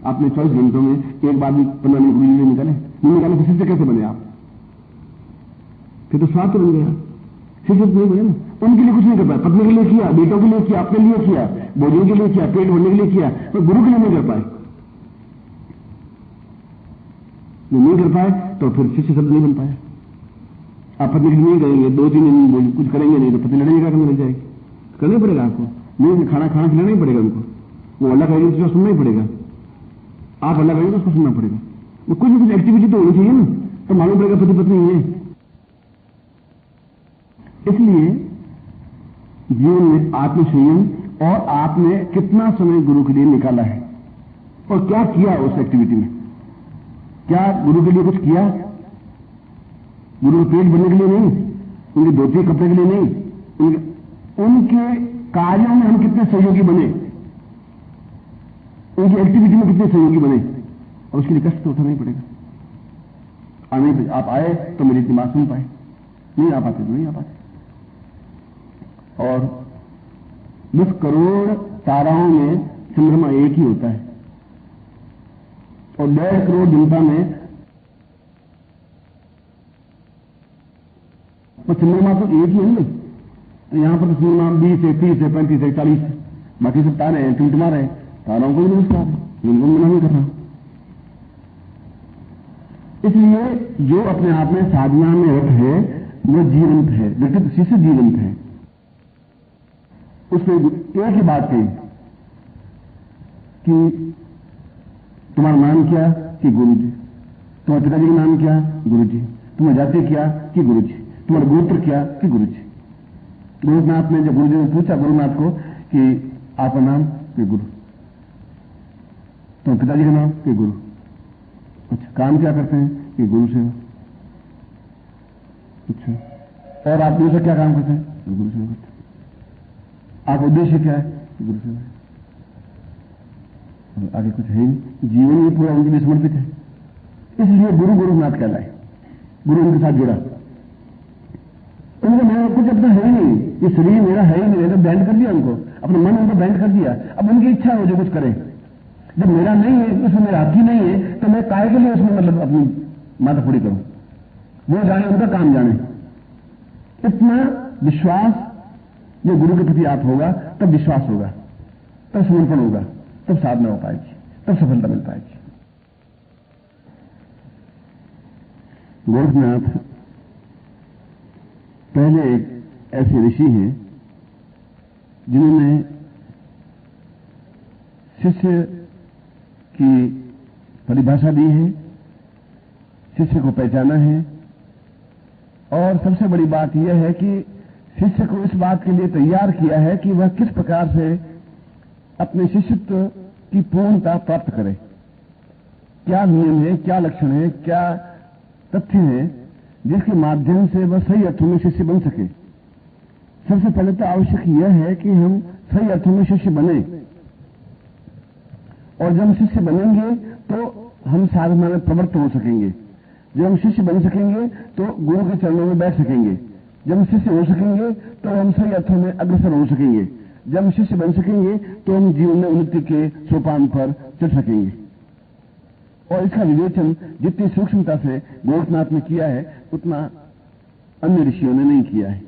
आपने 24 घंटों में एक बार भी 15 मिनट गुरु जी ने निकाले नहीं निकाले, तो शिष्य कैसे बने आप? फिर तो स्वार्थ बन गया, शिष्य नहीं बने ना। उनके लिए कुछ नहीं कर पाए, पत्नी के लिए किया, बेटों के लिए किया, अपने लिए किया, भोजन के लिए किया, पेट भरने के लिए किया, तो गुरु के लिए नहीं कर पाए। जो नहीं कर पाए तो फिर शिष्य शब्द नहीं बन पाए। आप पत्नी के लिए नहीं करेंगे, 2-3 दिन कुछ करेंगे नहीं तो पत्नी लड़ेगा, करने लग जाएगी, करना पड़ेगा आपको। नहीं खाना खिलाना ही पड़ेगा उनको, वो अल्लाह कहेगी तो सुनना ही पड़ेगा, आप अल्लाह कहेंगे तो उसको सुनना पड़ेगा। वो कुछ ना कुछ एक्टिविटी तो होनी चाहिए ना, तो मालूम पड़ेगा पति पत्नी है। इसलिए जीवन में आत्मसंयम और आपने कितना समय गुरु के लिए निकाला है और क्या किया उस एक्टिविटी में। क्या गुरु के लिए कुछ किया? गुरु के पेट भरने के लिए नहीं, उनके धोती कपड़े के लिए नहीं, उनके कार्यों में हम कितने सहयोगी बने, उनकी एक्टिविटी में कितने सहयोगी बने। और उसके लिए कष्ट तो उठाना ही पड़ेगा। आने पे आप आए तो मेरी इतनी बात सुन पाए, नहीं आ पाते तो नहीं आ पाते। और 10 करोड़ ताराओं में चंद्रमा एक ही होता है और 1.5 करोड़ जनता में तो चंद्रमा तो एक ही है ना। तो यहां पर चंद्रमा 20 है, 30 है, 35 है, 40 है, बाकी सब तारे हैं, टिमटिमा रहे, ताराओं को भी नमस्कार है, जिनको मना नहीं कर रहा। इसलिए जो अपने आप में साधना में रत है वो जीवंत है, व्यक्ति शिष्य जीवंत है। उसने एक ही बात कही कि तुम्हारा नाम क्या? कि गुरु जी। तुम्हारे पिताजी का नाम क्या? गुरु जी। तुम्हारी जाति क्या? कि गुरु जी। तुम्हारा गोत्र क्या? कि गुरु जी। गुरुनाथ ने जब गुरु जी ने पूछा गुरुनाथ को कि आपका नाम? कि गुरु। तुम्हारे पिताजी का नाम? कि गुरु। अच्छा, काम क्या करते हैं? कि गुरु सेवा। अच्छा, और आप दूसरा क्या काम करते हैं? गुरु सेवा करते हैं। आप उद्देश्य क्या है? गुरु सेवा। आगे कुछ है नहीं, जीवन ही पूरा उनके लिए समर्पित है। इसलिए गुरु गुरुनाथ कहलाए, गुरु उनके साथ जुड़ा। उनको मैं कुछ अपना है ही नहीं, ये शरीर मेरा है ही नहीं, तो बैंड कर दिया उनको, अपना मन उनको बैंड कर दिया। अब उनकी इच्छा हो जो कुछ करे। जब मेरा नहीं है, उसमें मेरा हक ही नहीं है, तो मैं काय के लिए उसमें मतलब अपनी माथाफोड़ी करूं। वो जाने, उनका काम जाने। इतना विश्वास जो गुरु के प्रति आप होगा, तब विश्वास होगा, तब समर्पण होगा, तब साधना हो पाएगी, तब सफलता मिल पाएगी। गोरखनाथ पहले एक ऐसे ऋषि हैं जिन्होंने शिष्य की परिभाषा दी है, शिष्य को पहचाना है। और सबसे बड़ी बात यह है कि शिष्य को इस बात के लिए तैयार किया है कि वह किस प्रकार से अपने शिष्यत्व की पूर्णता प्राप्त करे। क्या नियम है, क्या लक्षण है, क्या तथ्य है जिसके माध्यम से वह सही अर्थों में शिष्य बन सके। सबसे पहले तो आवश्यक यह है कि हम सही अर्थों में शिष्य बने, और जब हम शिष्य बनेंगे तो हम साधना में प्रवृत्त हो सकेंगे। जब हम शिष्य बन सकेंगे तो गुरु के चरणों में बैठ सकेंगे। जब हम शिष्य हो सकेंगे तो हम सही अर्थों में अग्रसर हो सकेंगे। जब हम शिष्य बन सकेंगे तो हम जीवन में उन्नति के सोपान पर चढ़ सकेंगे। और इसका विवेचन जितनी सूक्ष्मता से गोरखनाथ ने किया है, उतना अन्य ऋषियों ने नहीं किया है।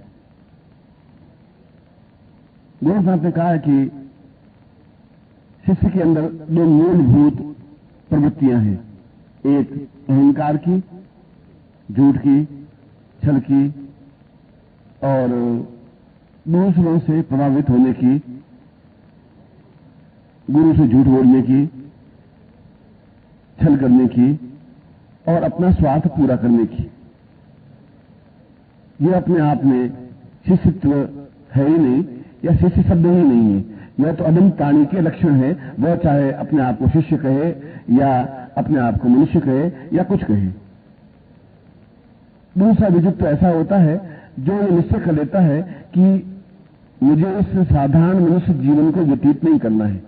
गोरखनाथ ने कहा है कि शिष्य के अंदर 2 मूलभूत प्रवृत्तियां हैं, एक अहंकार की, झूठ की, छल की, और दूसरों से प्रभावित होने की, गुरु से झूठ बोलने की, छल करने की, और अपना स्वार्थ पूरा करने की। यह अपने आप में शिष्यत्व है ही नहीं, या शिष्य शब्द ही नहीं है। यह तो अदम प्राणी के लक्षण है, वह चाहे अपने आप को शिष्य कहे या अपने आप को मनुष्य कहे या कुछ कहे। दूसरा विचित्र ऐसा होता है जो ये निश्चय कर लेता है कि मुझे इस साधारण मनुष्य जीवन को व्यतीत नहीं करना है।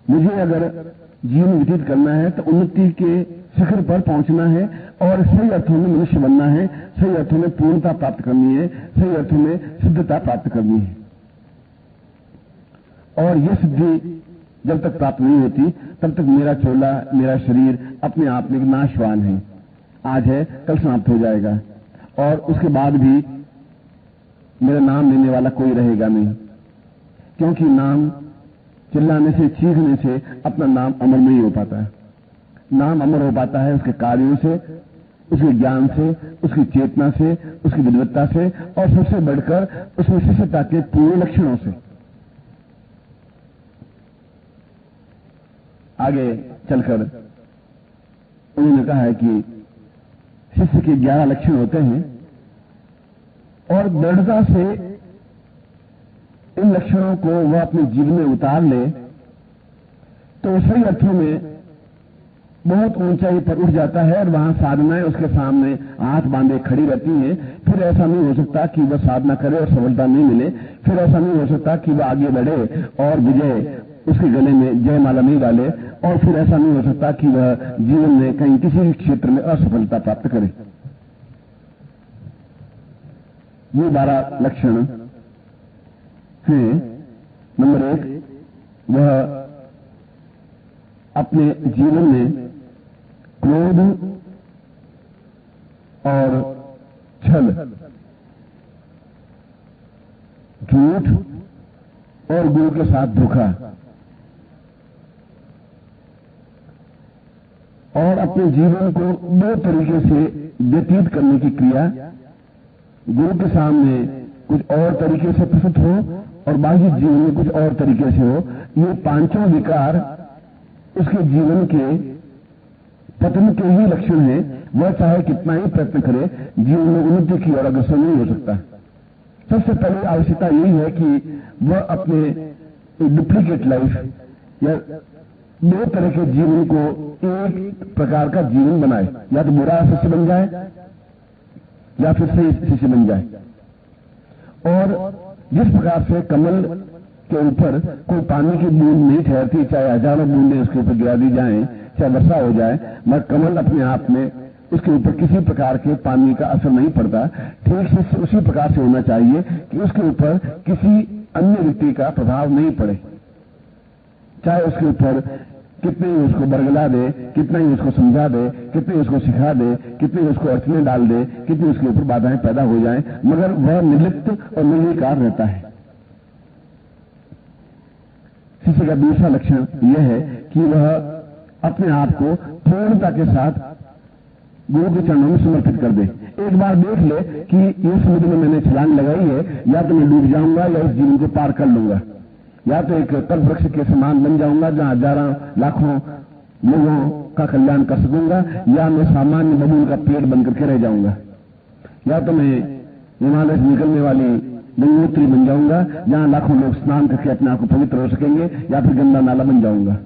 मुझे अगर जीवन व्यतीत करना है तो उन्नति के शिखर पर पहुंचना है और सही अर्थों में मनुष्य बनना है, सही अर्थों में पूर्णता प्राप्त करनी है, सही अर्थों में सिद्धता प्राप्त करनी है। और यह सिद्धि जब तक प्राप्त नहीं होती तब तक मेरा चोला, मेरा शरीर अपने आप में नाशवान है। आज है, कल समाप्त हो जाएगा, और उसके बाद भी मेरा नाम लेने वाला कोई रहेगा नहीं, क्योंकि नाम चिल्लाने से, चीखने से अपना नाम अमर नहीं हो पाता है। नाम अमर हो पाता है उसके कार्यों से, उसके ज्ञान से, उसकी चेतना से, उसकी विद्वत्ता से, और सबसे बढ़कर उस विशिष्टता के पूरे लक्षणों से। आगे चलकर उन्होंने कहा है कि शिष्य के 11 लक्षण होते हैं, और दृढ़ता से इन लक्षणों को वह अपने जीवन में उतार ले तो सही अर्थों में बहुत ऊंचाई पर उठ जाता है, और वहां साधनाएं उसके सामने हाथ बांधे खड़ी रहती हैं। फिर ऐसा नहीं हो सकता कि वह साधना करे और सफलता नहीं मिले, फिर ऐसा नहीं हो सकता कि वह आगे बढ़े और विजय उसके गले में जयमाला नहीं डाले, और फिर ऐसा नहीं हो सकता कि वह जीवन में कहीं किसी भी क्षेत्र में असफलता प्राप्त करे। ये 12 लक्षण हैं। नंबर 1, वह अपने जीवन में क्रोध और छल, झूठ और गुरु के साथ धोखा, और अपने जीवन को 2 तरीके से व्यतीत करने की क्रिया, गुरु के सामने कुछ और तरीके से प्रस्तुत हो और बाकी जीवन में कुछ और तरीके से हो। ये 5 विकार उसके जीवन के पतन के ही लक्षण हैं। वह चाहे कितना ही प्रयत्न करे, जीवन में उन्नति की ओर अग्रसर नहीं हो सकता। सबसे पहली आवश्यकता यही है कि वह अपने डुप्लीकेट लाइफ या 2 तरह के जीवन को एक प्रकार का जीवन बनाए, या तो बुरा शिष्य बन जाए या फिर सही शिष्य बन जाए। और जिस प्रकार से कमल के ऊपर कोई पानी की बूंद नहीं ठहरती, चाहे हजारों बूंदें उसके ऊपर गिरा दी जाएं, चाहे वर्षा हो जाए, मगर कमल अपने आप में उसके ऊपर किसी प्रकार के पानी का असर नहीं पड़ता। ठीक से उसी प्रकार से होना चाहिए कि उसके ऊपर किसी अन्य व्यक्ति का प्रभाव नहीं पड़े, चाहे उसके ऊपर कितने ही उसको बरगला दे, कितना ही उसको समझा दे, कितने ही उसको सिखा दे, कितने ही उसको अड़चने डाल दे, कितनी उसके ऊपर बाधाएं पैदा हो जाएं, मगर वह निर्लिप्त और निर्विकार रहता है। शिष्य का दूसरा लक्षण यह है कि वह अपने आप को पूर्णता के साथ गुरु के चरणों में समर्पित कर दे। एक बार देख ले कि इस समुद्र में मैंने छलांग लगाई है, या तो मैं डूब जाऊंगा या इस जीवन को पार कर लूंगा, या तो एक कल्प वृक्ष के समान बन जाऊंगा जहां हजारों लाखों लोगों का कल्याण कर सकूंगा, या मैं सामान्य बबूल का पेड़ बनकर के रह जाऊंगा, या तो मैं हिमालय से निकलने वाली गंगोत्री बन जाऊंगा जहां लाखों लोग स्नान करके अपने आप को पवित्र हो सकेंगे, या फिर गंगा नाला बन जाऊंगा।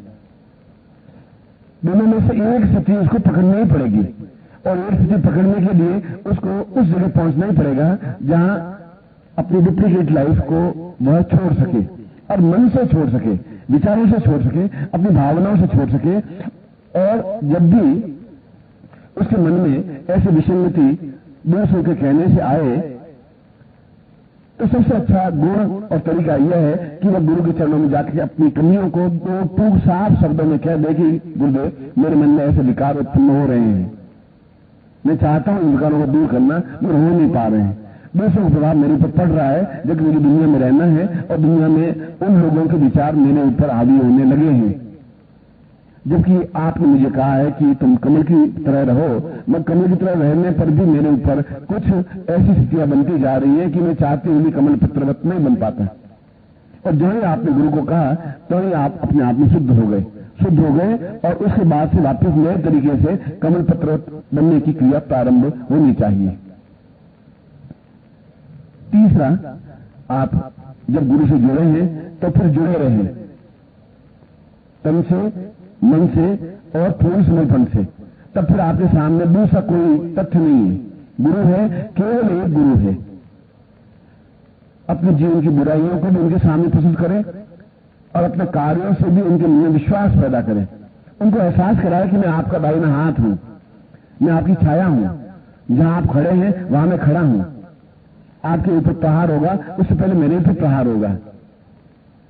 दोनों में से एक स्थिति उसको पकड़नी ही पड़ेगी, और एक स्थिति पकड़ने के लिए उसको उस जगह पहुंचना ही पड़ेगा जहां अपनी डुप्लीकेट लाइफ को वह छोड़ सके, और मन से छोड़ सके, विचारों से छोड़ सके, अपनी भावनाओं से छोड़ सके। और जब भी उसके मन में ऐसी विसंगति दूसरों के कहने से आए, तो सबसे अच्छा गुण और तरीका यह है कि वह गुरु के चरणों में जाकर अपनी कमियों को 2 साफ शब्दों में कह दे कि गुरुदेव, मेरे मन में ऐसे विकार उत्पन्न हो रहे हैं, मैं चाहता हूं इन विकारों को दूर करना, मगर हो नहीं पा रहे हैं। दूसरों का प्रभाव मेरे ऊपर पड़ रहा है, जबकि मुझे दुनिया में रहना है, और दुनिया में उन लोगों के विचार मेरे ऊपर हावी होने लगे हैं, जबकि आपने मुझे कहा है कि तुम कमल की तरह रहो। मैं कमल की तरह रहने पर भी मेरे ऊपर कुछ ऐसी स्थितियां बनती जा रही है कि मैं चाहते हुए भी कमल पत्रवत नहीं बन पाता। और जो ही आपने गुरु को कहा, तो ही आप अपने आप में शुद्ध हो गए, और उसके बाद से वापस नए तरीके से कमल पत्रवत बनने की क्रिया प्रारंभ होनी चाहिए। तीसरा, आप जब गुरु से जुड़े हैं तो फिर जुड़े रहें, तन से, मन से और पूर्ण समर्पण से। तब फिर आपके सामने दूसरा कोई तथ्य नहीं है, गुरु है, केवल एक गुरु है। अपने जीवन की बुराइयों को भी उनके सामने प्रस्तुत करें, और अपने कार्यों से भी उनके मन में विश्वास पैदा करें, उनको एहसास कराए कि मैं आपका दाहिना हाथ हूं, मैं आपकी छाया हूं, जहां आप खड़े हैं वहां मैं खड़ा हूं, आपके ऊपर प्रहार होगा उससे पहले मेरे ऊपर प्रहार होगा।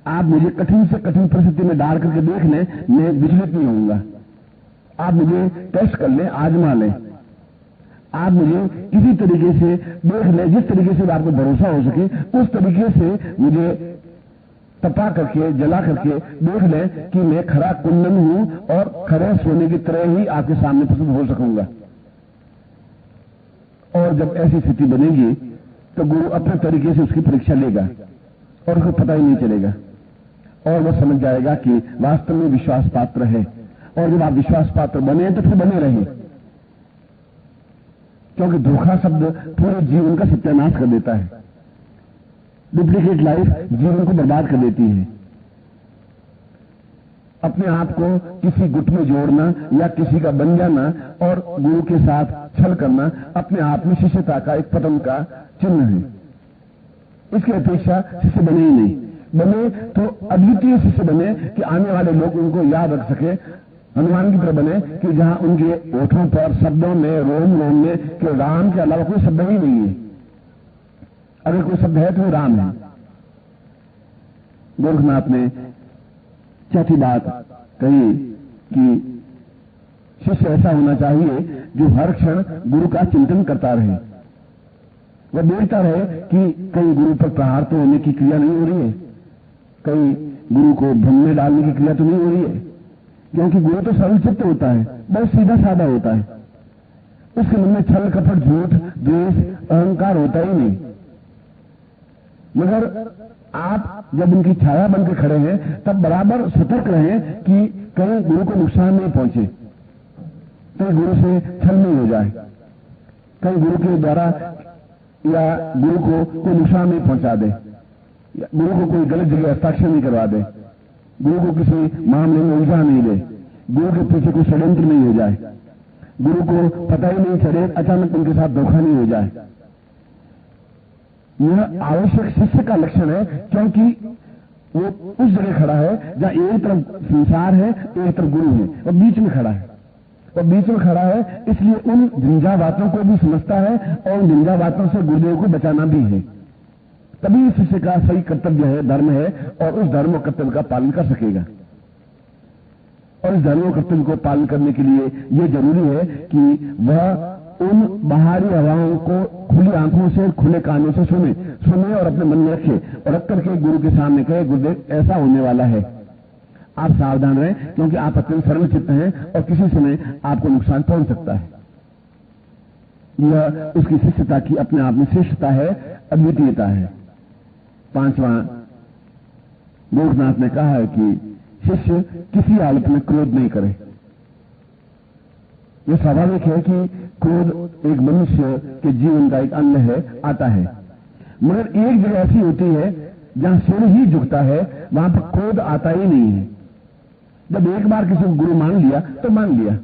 आप मुझे कठिन से कठिन परिस्थिति में डाल करके देख लें, मैं विचलित नहीं होऊंगा। आप मुझे टेस्ट कर लें, आजमा लें, आप मुझे किसी तरीके से देख लें, जिस तरीके से आपको भरोसा हो सके उस तरीके से मुझे तपा करके जला करके देख लें कि मैं खरा कुंदन हूं और खरे सोने की तरह ही आपके सामने प्रस्तुत हो सकूंगा। और जब ऐसी स्थिति बनेगी तो गुरु अपने तरीके से उसकी परीक्षा लेगा और उसको पता ही नहीं चलेगा और वह समझ जाएगा कि वास्तव में विश्वास पात्र है। और जब आप विश्वास पात्र बने तो फिर बने रहे, क्योंकि धोखा शब्द पूरे जीवन का सत्यानाश कर देता है। डुप्लीकेट लाइफ जीवन को बर्बाद कर देती है। अपने आप को किसी गुट में जोड़ना या किसी का बन जाना और गुरु के साथ छल करना अपने आप में शिष्यता का एक पतन का चिन्ह है। इसकी अपेक्षा शिष्य बने ही नहीं, बने तो अद्वितीय शिष्य बने कि आने वाले लोग उनको याद रख सके, हनुमान की तरह बने कि जहां उनके ओठों पर शब्दों में रोम रोम में कि राम के अलावा कोई शब्द ही नहीं है। अगर कोई शब्द है तो राम है। गोरखनाथ ने चौथी बात कही कि शिष्य ऐसा होना चाहिए जो हर क्षण गुरु का चिंतन करता रहे। वह देखता रहे कि कहीं गुरु पर प्रहार तो होने की क्रिया नहीं हो रही है, कहीं गुरु को भ्रम में डालने की क्रिया तो नहीं हो रही है, क्योंकि गुरु तो सरल चित्त होता है, बहुत सीधा साधा होता है। उसके मन में छल कपट झूठ द्वेष अहंकार होता ही नहीं। मगर आप जब उनकी छाया बनकर खड़े हैं तब बराबर सतर्क रहें कि कहीं गुरु को नुकसान नहीं पहुंचे, कहीं गुरु से छल नहीं हो जाए, कहीं गुरु के द्वारा या गुरु को कोई नुकसान नहीं पहुंचा दे, या गुरु को कोई गलत जगह हस्ताक्षर नहीं करवा दे, गुरु को किसी मामले में उलझा नहीं दे, गुरु के पीछे कोई षड्यंत्र नहीं हो जाए, गुरु को पता ही नहीं चले अचानक उनके साथ धोखा नहीं हो जाए। यह आवश्यक शिष्य का लक्षण है, क्योंकि वो उस जगह खड़ा है जहां एक तरफ संसार है, एक तरफ गुरु है, और बीच में खड़ा है। और बीच में खड़ा है इसलिए उन झंझावातों को भी समझता है और उन झंझावातों से गुरुदेव को बचाना भी है। तभी शिष्य का सही कर्तव्य है, धर्म है, और उस धर्म और कर्तव्य का पालन कर सकेगा। और इस धर्म और कर्तव्य को पालन करने के लिए यह जरूरी है कि वह उन बाहरी हवाओं को खुली आंखों से खुले कानों से सुने और अपने मन में रखे और रख करके गुरु के सामने कहे, गुरुदेव ऐसा होने वाला है, आप सावधान रहें, क्योंकि आप अत्यंत सरल चित्त हैं और किसी समय आपको नुकसान पहुंच सकता है। यह उसकी शिष्यता की अपने आप में श्रेष्ठता है, अद्वितीयता है। पांचवां, गोरखनाथ ने कहा है कि शिष्य किसी हालत में क्रोध नहीं करे। यह स्वाभाविक है कि क्रोध एक मनुष्य के जीवन का एक अंग है, आता है, मगर एक जगह ऐसी होती है जहां सिर ही झुकता है, वहां पर क्रोध आता ही नहीं है। जब एक बार किसी को गुरु मान लिया तो मान लिया,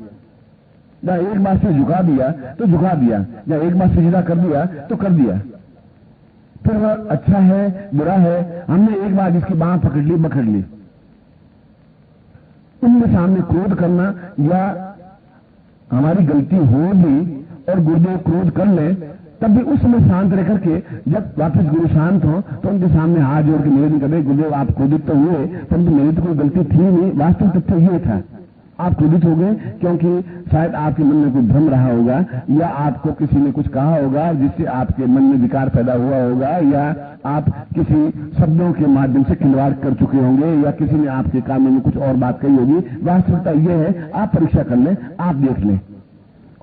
जहां एक बार से झुका दिया तो झुका दिया, जहां एक बार सिजदा कर दिया तो कर दिया। फिर वह अच्छा है बुरा है, हमने एक बार जिसकी बांह पकड़ ली पकड़ ली। उनके सामने क्रोध करना या हमारी गलती हो भी और गुरुदेव क्रोध कर ले तब भी उस समय शांत रह करके जब वापस गुरु शांत हो तो उनके सामने हाथ जोड़ के निवेदन करे, गुरुदेव आप क्रोधित तो हुए परंतु मेरी तो कोई गलती थी नहीं, वास्तविक तथ्य ये था आप क्रोधित हो गए क्योंकि शायद आपके मन में कोई भ्रम रहा होगा या आपको किसी ने कुछ कहा होगा जिससे आपके मन में विकार पैदा हुआ होगा, या आप किसी शब्दों के माध्यम से खिलवाड़ कर चुके होंगे, या किसी ने आपके कानों में कुछ और बात कही होगी। वास्तविकता यह है, आप परीक्षा कर लें, आप देख लें,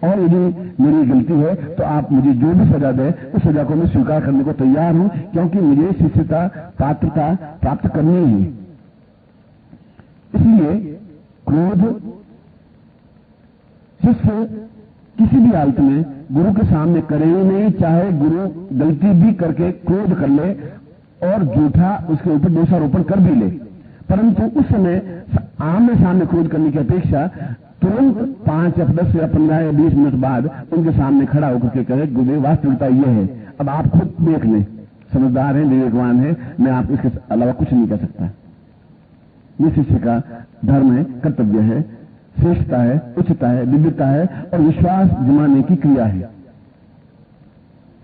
और यदि मेरी गलती है तो आप मुझे जो भी सजा दें उस सजा को मैं स्वीकार करने को तैयार हूं, क्योंकि मुझे शिष्यता पात्रता प्राप्त करनी है। इसलिए क्रोध शिष्य किसी भी हालत में गुरु के सामने करे ही नहीं, चाहे गुरु गलती भी करके क्रोध कर ले और झूठा उसके ऊपर दोषारोपण कर भी ले, परंतु उस समय आमने सामने क्रोध करने की अपेक्षा तुरंत 5 या 10 या 15 या 20 मिनट बाद उनके सामने खड़ा होकर के कहे, गुरुदेव वास्तविकता यह है, अब आप खुद देख लें, समझदार हैं, विवेकवान हैं, मैं आपको इसके अलावा कुछ नहीं कर सकता। ये शिष्य का धर्म है, कर्तव्य है, श्रेष्ठता है, उच्चता है, दिव्यता है और विश्वास जमाने की क्रिया है।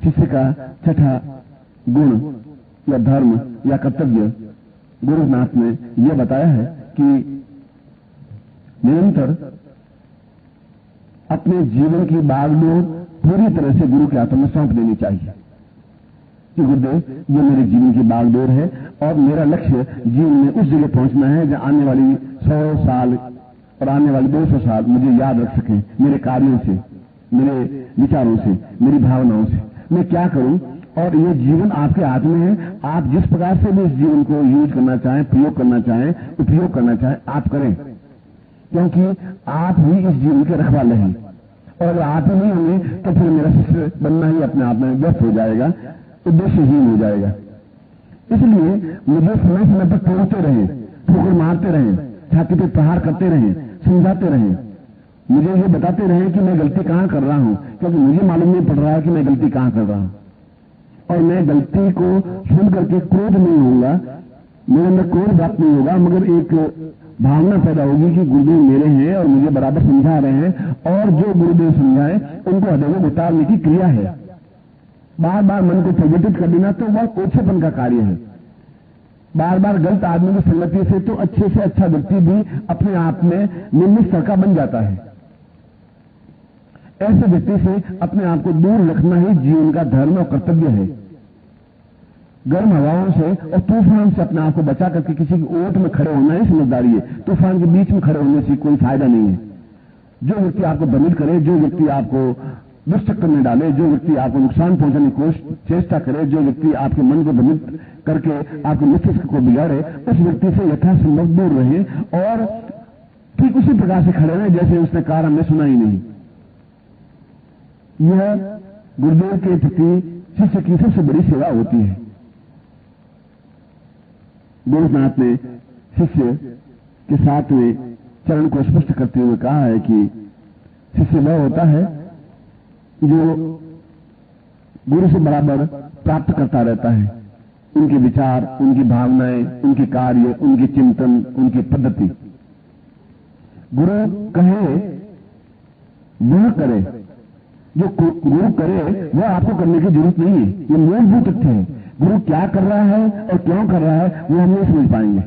शिष्य का छठा गुण या धर्म या कर्तव्य गोरखनाथ ने यह बताया है कि निरंतर अपने जीवन की बागडोर पूरी तरह से गुरु के हाथों में सौंप देनी चाहिए कि गुरुदेव, ये मेरे जीवन की बागडोर है और मेरा लक्ष्य जीवन में उस जगह पहुंचना है जहां आने वाली 100 साल और आने वाले 200 साल मुझे याद रख सकें, मेरे कार्यों से, मेरे विचारों से, मेरी भावनाओं से। मैं क्या करूं? और ये जीवन आपके हाथ में है। आप जिस प्रकार से भी इस जीवन को यूज करना चाहें, प्रयोग करना चाहें, उपयोग करना चाहें, आप करें, क्योंकि आप ही इस जीवन के रखवाले हैं। और अगर आप ही नहीं होंगे तो फिर मेरा शिष्य बनना ही अपने आप में व्यस्त हो जाएगा, उद्देश्यहीन हो जाएगा। इसलिए मुझे समय समय पर तोड़ते रहें, ठोकर मारते रहें, छाती पे प्रहार करते रहें, समझाते रहें, मुझे ये बताते रहें कि मैं गलती कहां कर रहा हूं, क्योंकि मुझे मालूम नहीं पड़ रहा है कि मैं गलती कहां कर रहा हूं। और मैं गलती को सुन करके क्रोध नहीं होगा, मेरे अंदर क्रोध प्राप्त नहीं होगा, मगर एक भावना पैदा होगी कि गुरुदेव मेरे हैं और मुझे बराबर समझा रहे हैं, और जो गुरुदेव समझाए उनको हृदय में उतारने की क्रिया है। बार बार मन को प्रज्वलित कर देना तो वह ओछेपन का कार्य है। बार बार गलत आदमी की संगति से तो अच्छे से अच्छा व्यक्ति भी अपने आप में निम्न स्तर का बन जाता है। ऐसे व्यक्ति से अपने आप को दूर रखना ही जीवन का धर्म और कर्तव्य है। गर्म हवाओं से और तूफान से अपने आप को बचा करके किसी की ओट में खड़े होना ही समझदारी है। तूफान के बीच में खड़े होने से कोई फायदा नहीं है। जो व्यक्ति आपको भ्रमित करे, जो व्यक्ति आपको दुष्चक्कर में डाले, जो व्यक्ति आपको नुकसान पहुंचाने की चेष्टा करे, जो व्यक्ति आपके मन को भ्रमित करके आपके मस्तिष्क को बिगाड़े, उस व्यक्ति से यथासंभव दूर रहे और ठीक उसी प्रकार से खड़े रहे जैसे उसने कहा हमने सुना ही नहीं। यह गुरुदेव के प्रति शिष्य की सबसे बड़ी सेवा होती है। गोरखनाथ ने शिष्य के साथ में चरण को स्पष्ट करते हुए कहा है कि शिष्य वह होता है जो गुरु से बराबर प्राप्त करता रहता है। उनके विचार, उनकी भावनाएं, उनके कार्य, उनके चिंतन, उनकी पद्धति। गुरु कहे वह करे, जो गुरु करे वह आपको करने की जरूरत नहीं है। ये मूलभूत तथ्य है। गुरु क्या कर रहा है और क्यों कर रहा है वो हम नहीं समझ पाएंगे।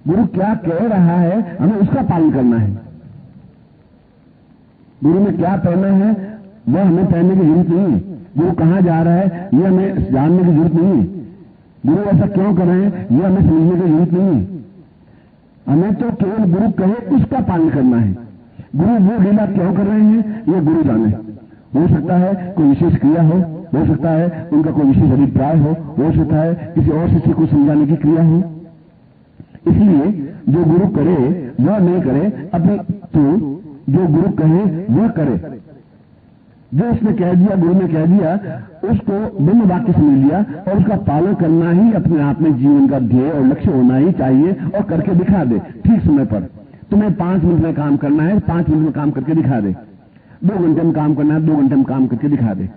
गुरु क्या कह रहा है हमें उसका पालन करना है। गुरु ने क्या पहना है वह हमें पहनने की जरूरत नहीं है। गुरु कहां जा रहा है यह हमें जानने की जरूरत नहीं है। गुरु ऐसा क्यों कर रहे हैं यह हमें समझने की जरूरत नहीं है। हमें तो केवल गुरु कहे उसका पालन करना है। गुरु वो लीला क्यों कर रहे हैं यह गुरु जाने। हो सकता है कोई विशेष क्रिया हो सकता है उनका कोई विशेष अभिप्राय हो सकता है किसी और शिष्य को समझाने की क्रिया हो। इसलिए जो गुरु करे वह नहीं करे, अपने तो जो गुरु कहे वह करे। जो उसने कह दिया, गुरु ने कह दिया, उसको ब्रह्म वाक्य समझ लिया और उसका पालन करना ही अपने आप में जीवन का ध्येय और लक्ष्य होना ही चाहिए। और करके दिखा दे ठीक समय पर। तुम्हें 5 मिनट में काम करना है, 5 मिनट में काम करके दिखा दे। 2 घंटे में काम करना है, 2 घंटे में काम करके दिखा दे।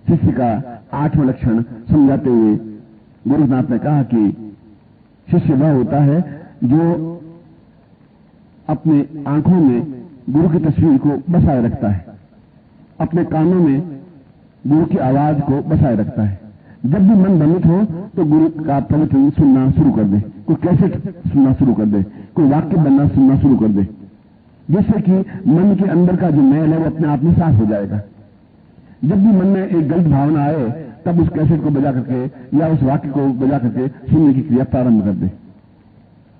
शिष्य का 8वां लक्षण समझाते हुए गोरखनाथ ने कहा कि शिष्य वह होता है जो अपने आंखों में गुरु की तस्वीर को बसाए रखता है, अपने कानों में गुरु की आवाज को बसाए रखता है। जब भी मन भ्रमित हो तो गुरु का प्रवचन सुनना शुरू कर दे, कोई कैसेट सुनना शुरू कर दे, कोई वाक्य बनना सुनना शुरू कर दे, जिससे कि मन के अंदर का जो मैल है वो अपने आप में साफ हो जाएगा। जब भी मन में एक गलत भावना आए तब उस कैसेट को बजा करके या उस वाक्य को बजा करके सुनने की क्रिया प्रारंभ कर दे।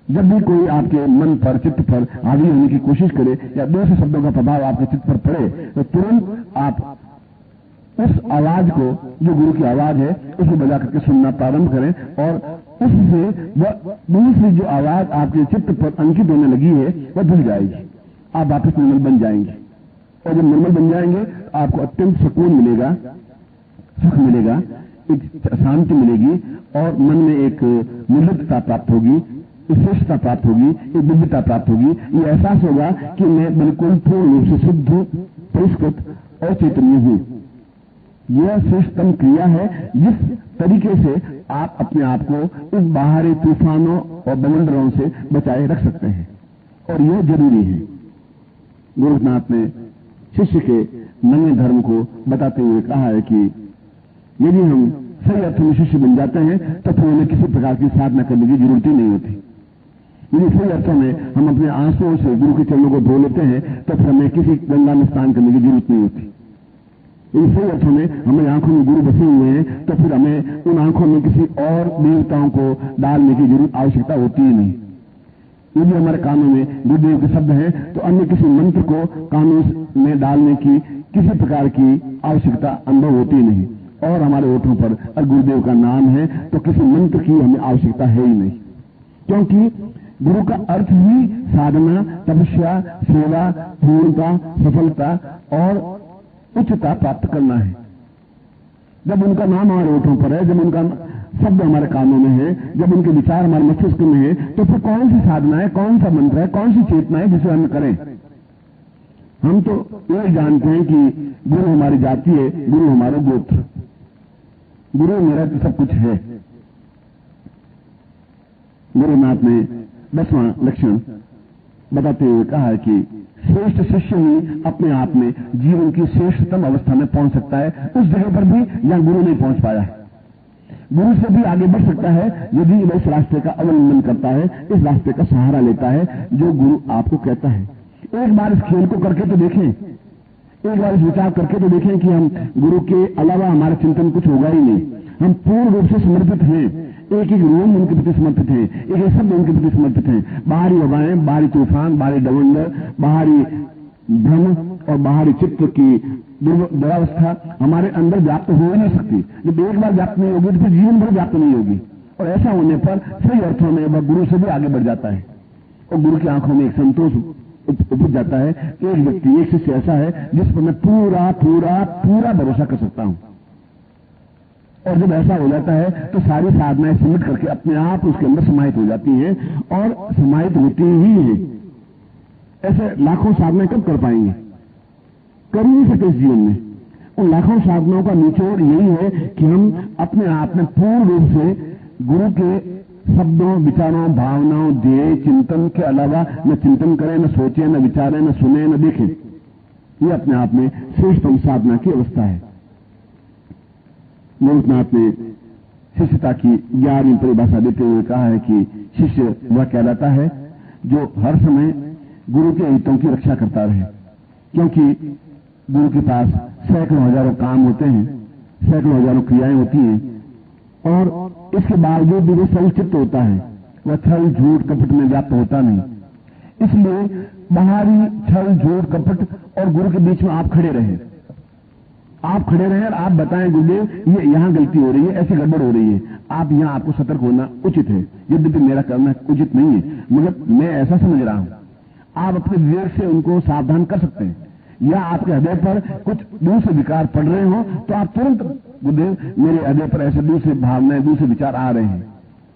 जब भी कोई आपके मन पर, चित्त पर हावी होने की कोशिश करे या दूसरे शब्दों का प्रभाव आपके चित्त पर पड़े तो तुरंत आप उस आवाज को, जो गुरु की आवाज है, उसको बजा करके सुनना प्रारंभ करें और उससे वह दूसरी जो आवाज आपके चित्त पर अंकित होने लगी है वह धुल जाएगी। आप वापस निर्मल बन जाएंगे और जब निर्मल बन जाएंगे तो आपको अत्यंत सुकून मिलेगा, सुख मिलेगा, एक शांति मिलेगी और मन में एक निर्लिप्तता प्राप्त होगी, श्रेष्ठता प्राप्त होगी, एक दिव्यता प्राप्त होगी। ये एहसास होगा कि मैं बिल्कुल पूर्ण रूप से शुद्ध, परिष्कृत और चैतन्य हूं। यह श्रेष्ठतम क्रिया है जिस तरीके से आप अपने आप को इस बाहरी तूफानों और बवंडरों से बचाए रख सकते हैं और यह जरूरी है। गोरखनाथ ने शिष्य के नए धर्म को बताते हुए कहा है कि यदि हम सही अर्थों में शिष्य बन जाते हैं तो फिर उन्हें किसी प्रकार की साधना करने की जरूरत ही नहीं होती। यदि सही अर्थों में हम अपने आंसुओं से गुरु के चरणों को धो लेते हैं तो फिर हमें किसी गंगा में स्नान करने की जरूरत नहीं होती। यदि सही अर्थों में हमें आंखों में गुरु बसे हुए हैं तो फिर हमें उन आंखों में किसी और देवताओं को डालने की जरूरत आवश्यकता होती ही नहीं। यदि हमारे कानों में गुरुदेव के शब्द हैं तो अन्य किसी मंत्र को कानों में डालने की किसी प्रकार की आवश्यकता अनुभव होती नहीं। और हमारे ओठों पर अगर गुरुदेव का नाम है तो किसी मंत्र की हमें आवश्यकता है ही नहीं, क्योंकि गुरु का अर्थ ही साधना, तपस्या, सेवा, पूर्णता, सफलता और उच्चता प्राप्त करना है। जब उनका नाम हमारे ओठों पर है, जब उनका शब्द हमारे कानों में है, जब उनके विचार हमारे मस्तिष्क में है, तो फिर कौन सी साधना है, कौन सा मंत्र है, कौन सी चेतना है जिसे हम करें। हम तो यह जानते हैं कि गुरु हमारी जाति है, गुरु हमारा गोत्र, गुरु मेरा तो सब कुछ है। गुरुनाथ ने 10वां लक्षण बताते हुए कहा है कि श्रेष्ठ शिष्य ही अपने आप में जीवन की श्रेष्ठतम अवस्था में पहुंच सकता है, उस जगह पर भी जहां गुरु नहीं पहुंच पाया है। गुरु से भी आगे बढ़ सकता है यदि वह इस रास्ते का अवलंबन करता है, इस रास्ते का सहारा लेता है जो गुरु आपको कहता है। एक बार इस खेल को करके तो देखें, एक बार इस विचार करके तो देखें कि हम गुरु के अलावा हमारा चिंतन कुछ होगा ही नहीं। हम पूर्ण रूप से समर्पित हैं, एक एक रूम उनके प्रति समर्पित है, एक एक शब्द उनके प्रति समर्पित है। बाहरी हवाएं, बाहरी तूफान, बाहरी डवंडर, बाहरी भ्रम और बाहरी चित्त की दुरावस्था हमारे अंदर व्याप्त हो नहीं सकती। जब एक बार व्याप्त नहीं होगी तो फिर जीवन भर व्याप्त नहीं होगी, और ऐसा होने पर सही अर्थों में वह गुरु से भी आगे बढ़ जाता है और गुरु की आंखों में एक संतोष उपज जाता है। एक व्यक्ति, एक शिष्य ऐसा है जिस पर मैं पूरा पूरा पूरा भरोसा कर सकता हूं, और जब ऐसा हो जाता है तो सारी साधनाएं सिमट करके अपने आप उसके अंदर समाहित हो जाती हैं और समाहित होती ही है। ऐसे लाखों साधनाएं कब कर पाएंगे, कर नहीं सकते इस जीवन में। उन लाखों साधनाओं का निचोड़ यही है कि हम अपने आप में पूर्ण रूप से गुरु के शब्दों, विचारों, भावनाओं, ध्येय, चिंतन के अलावा न चिंतन करें, न सोचें, न विचारें, न सुने, न देखें। ये अपने आप में श्रेष्ठतम साधना की अवस्था है। गोरखनाथ ने शिष्यता की 11वीं परिभाषा देते हुए कहा है कि शिष्य वह कहलाता है जो हर समय गुरु के हितों की रक्षा करता रहे, क्योंकि गुरु के पास सैकड़ों हजारों काम होते हैं, सैकड़ों हजारों क्रियाएं होती हैं, और इसके बावजूद भी वो सरलचित्त होता है, वह छल झूठ कपट में व्याप्त होता नहीं। इसलिए बाहरी छल झूठ कपट और गुरु के बीच में आप खड़े रहे, आप खड़े रहे और आप बताएं गुरुदेव ये यहां गलती हो रही है, ऐसी गड़बड़ हो रही है, आप यहां आपको सतर्क होना उचित है, यद्यपि मेरा करना उचित नहीं है, मगर मैं ऐसा समझ रहा हूं। आप अपने विवेक से उनको सावधान कर सकते हैं। या आपके हृदय पर कुछ दूसरे विकार पड़ रहे हो तो आप तुरंत गुरुदेव मेरे हृदय पर ऐसे दूसरे भावनाएं, दूसरे विचार आ रहे हैं,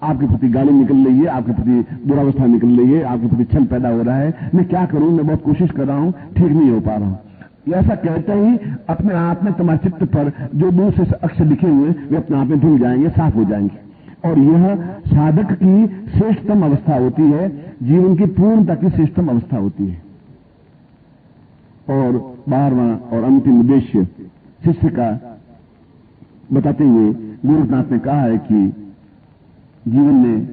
आपके प्रति गाली निकल रही है, आपके प्रति दुरावस्था निकल रही है, आपके प्रति छल पैदा हो रहा है, मैं क्या करूं, मैं बहुत कोशिश कर रहा हूं, ठीक नहीं हो पा रहा हूं। ऐसा कहते ही अपने आप में तुम्हारे चित्त पर जो दूसरे अक्षर लिखे हुए वे अपने आप में धुल जाएंगे, साफ हो जाएंगे, और यह साधक की श्रेष्ठतम अवस्था होती है, जीवन की पूर्णता की श्रेष्ठतम अवस्था होती है। और 12वां और अंतिम उद्देश्य शिष्य का बताते हुए गोरखनाथ ने कहा है कि जीवन में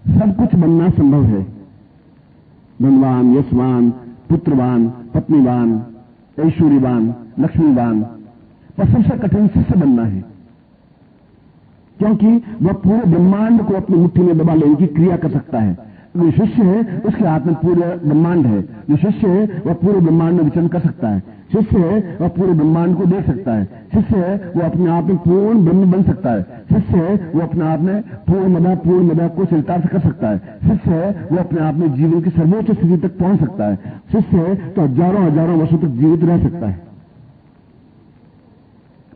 सब कुछ बनना संभव है, धनवान, यशवान, पुत्रवान, पत्नीवान, ऐश्वर्यवान, लक्ष्मीवान, पर सबसे कठिन शिष्य बनना है, क्योंकि वह पूरे ब्रह्मांड को अपनी मुट्ठी में दबा लेने की क्रिया कर सकता है। जो शिष्य है उसके हाथ में पूरे ब्रह्मांड है, जो शिष्य है वह पूरे ब्रह्मांड में विचरण कर सकता है, शिष्य है वह पूरे ब्रह्मांड को देख सकता है, शिष्य है वो अपने आप में पूर्ण ब्रह्म बन सकता है, शिष्य है वो अपने आप में पूर्ण मदा को चरितार्थ कर सकता है, शिष्य है वो अपने आप में जीवन की सर्वोच्च स्थिति तक पहुंच सकता है, शिष्य है तो हजारों हजारों वर्षों तक जीवित रह सकता है।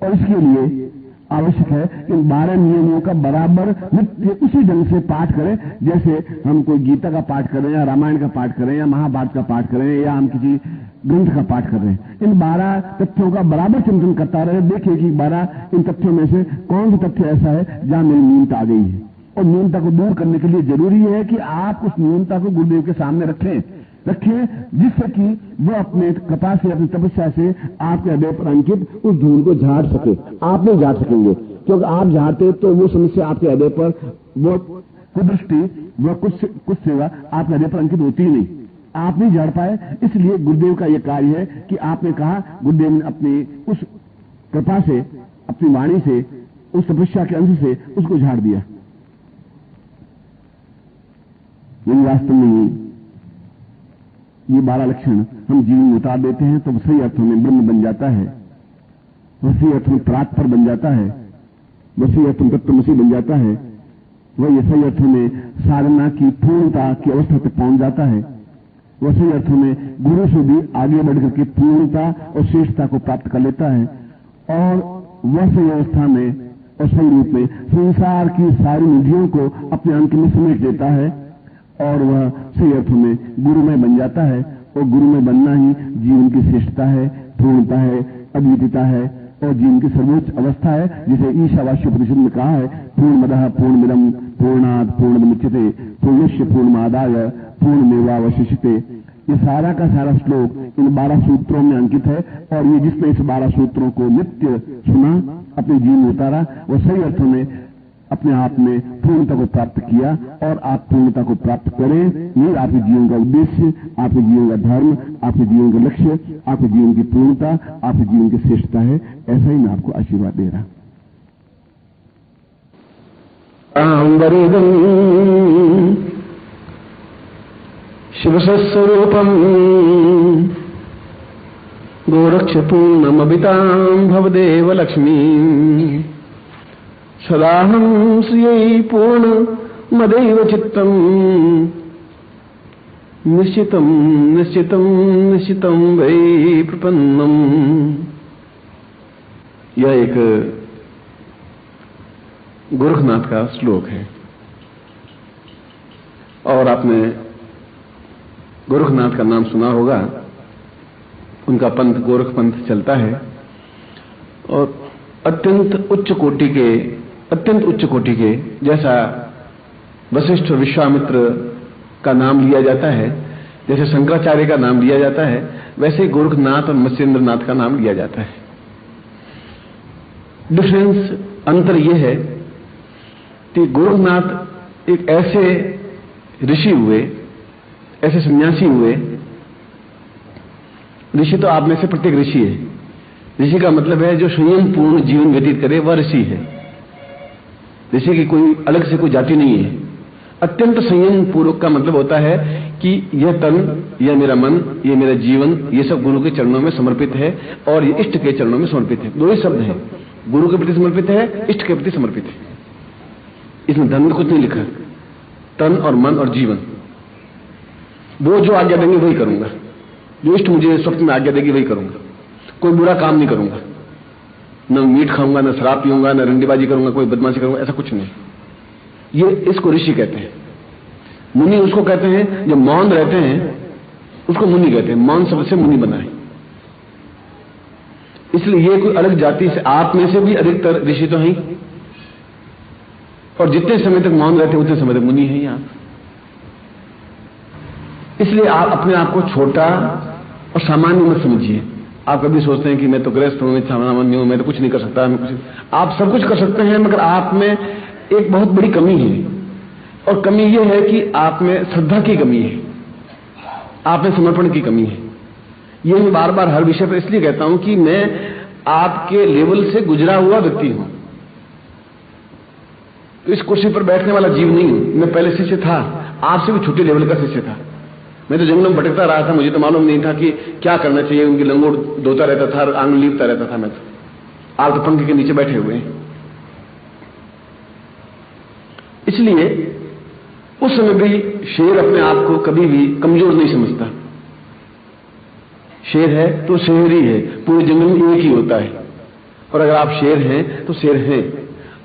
और इसके लिए आवश्यक है कि 12 नियमों का बराबर नित्य उसी ढंग से पाठ करें, जैसे हम कोई गीता का पाठ कर रहे हैं या रामायण का पाठ कर रहे हैं या महाभारत का पाठ कर रहे हैं या हम किसी ग्रंथ का पाठ कर रहे हैं। इन 12 तथ्यों का बराबर चिंतन करता रहे, देखिए कि 12 इन तथ्यों में से कौन सा तथ्य ऐसा है जहां मेरी न्यूनता आ गई है, और न्यूनता को दूर करने के लिए जरूरी है कि आप उस न्यूनता को गुरुदेव के सामने रखें रखें, जिससे कि वो अपने कृपा से, अपनी तपस्या से आपके हृदय पर अंकित उस धूल को झाड़ सके। आप नहीं झाड़ सकेंगे, क्योंकि आप झाड़ते तो वो समस्या आपके हृदय पर, वो कुदृष्टि, वो कुछ सेवा आपके हृदय पर अंकित होती ही नहीं, आप नहीं झाड़ पाए। इसलिए गुरुदेव का यह कार्य है कि आपने कहा, गुरुदेव ने अपनी उस कृपा से, अपनी वाणी से, उस तपस्या के अंश से उसको झाड़ दिया। यदि वास्तव में ये 12 लक्षण हम जीवन में उतार देते हैं तो सही अर्थों में ब्रह्म बन जाता है, वह सही अर्थ में परात्पर बन जाता है, वह सही अर्थ में तत्वमसी बन जाता है, वह ये सही अर्थों में साधना की पूर्णता की अवस्था तक पहुंच जाता है, वह सही अर्थों में गुरु से भी आगे बढ़कर के पूर्णता और श्रेष्ठता को प्राप्त कर लेता है, और वह सही अवस्था में और सही रूप में संसार की सारी निधियों को अपने अंक में समेट देता है, और वह सही अर्थों में गुरुमय बन जाता है। और गुरुमय बनना ही जीवन की श्रेष्ठता है, पूर्णता है, अद्वितीयता है और जीवन की सर्वोच्च अवस्था है, जिसे ईशावास्य उपनिषद में कहा है, पूर्णमदः पूर्णमिदं पूर्णात् पूर्णमुच्यते पूर्णस्य पूर्णमादाय पूर्णमेवावशिष्यते। ये सारा का सारा श्लोक इन 12 सूत्रों में अंकित है, और ये जिसने इस 12 सूत्रों को नित्य सुना, अपने जीवन में उतारा, वो सही अर्थों में अपने आप में पूर्णता को प्राप्त किया। और आप पूर्णता को प्राप्त करें, ये आपके जीवन का उद्देश्य, आपके जीवन का धर्म, आपके जीवन का लक्ष्य, आपके जीवन की पूर्णता, आपके जीवन की श्रेष्ठता है। ऐसा ही मैं आपको आशीर्वाद दे रहा। शिवस्वरूपम् गोरक्षपूर्णमभितां भवदेव लक्ष्मीम् सदाहं श्रियै पूर्णमदैव चित्तम् निश्चितं निश्चितं निश्चितं वै प्रपन्नम्। यह एक गोरखनाथ का श्लोक है, और आपने गोरखनाथ का नाम सुना होगा। उनका पंथ गोरख पंथ चलता है, और अत्यंत उच्च कोटि के जैसा वशिष्ठ विश्वामित्र का नाम लिया जाता है, जैसे शंकराचार्य का नाम लिया जाता है, वैसे गोरखनाथ और मत्स्येंद्रनाथ का नाम लिया जाता है। डिफरेंस, अंतर यह है कि गोरखनाथ एक ऐसे ऋषि हुए, ऐसे सन्यासी हुए। ऋषि तो आप में से प्रत्येक ऋषि है। ऋषि का मतलब है जो संयम पूर्ण जीवन व्यतीत करे, वह ऋषि है। ऋषि की कोई अलग से कोई जाति नहीं है। अत्यंत संयम पूर्वक का मतलब होता है कि यह तन, यह मेरा मन, यह मेरा जीवन, ये सब गुरु के चरणों में समर्पित है, और ये इष्ट के चरणों में समर्पित है। दो ही शब्द है, गुरु के प्रति समर्पित है, इष्ट के प्रति समर्पित है। इसमें धन में कुछ नहीं लिखा, तन और मन और जीवन। वो जो आज्ञा देंगे वही करूंगा, जो इष्ट मुझे स्वप्न में आज्ञा देगी वही करूंगा। कोई बुरा काम नहीं करूंगा, न मीट खाऊंगा, न शराब पीऊंगा, न रंडीबाजी करूंगा, कोई बदमाशी करूंगा, ऐसा कुछ नहीं। ये इसको ऋषि कहते हैं। मुनि उसको कहते हैं जो मौन रहते हैं, उसको मुनि कहते हैं। मौन शब्द से मुनि बना है। इसलिए ये कोई अलग जाति से, आप में से भी अधिकतर ऋषि तो हैं, और जितने समय तक मौन रहते हैं उतने समय तक मुनि हैं आप। इसलिए आप अपने आप को छोटा और सामान्य मत समझिए। आप कभी सोचते हैं कि मैं तो गृहस्थ हूं, मैं सामान्य हूं, मैं तो कुछ नहीं कर सकता, मैं कुछ। आप सब कुछ कर सकते हैं, मगर आप में एक बहुत बड़ी कमी है, और कमी यह है कि आप में श्रद्धा की कमी है, आप में समर्पण की कमी है। ये मैं बार बार हर विषय पर इसलिए कहता हूं कि मैं आपके लेवल से गुजरा हुआ व्यक्ति हूं। तो इस कुर्सी पर बैठने वाला जीव नहीं हूं। मैं पहले शिष्य था, आपसे भी छोटे लेवल का शिष्य था। मैं तो जंगलों में भटकता रहा था, मुझे तो मालूम नहीं था कि क्या करना चाहिए। उनकी लंगोट धोता रहता था, आंगन लीपता रहता था मैं तो। आप तो पंखे के नीचे बैठे हुए हैं। इसलिए उस समय भी शेर अपने आप को कभी भी कमजोर नहीं समझता। शेर है तो शेर ही है, पूरे जंगल में एक ही होता है। और अगर आप शेर हैं तो शेर हैं।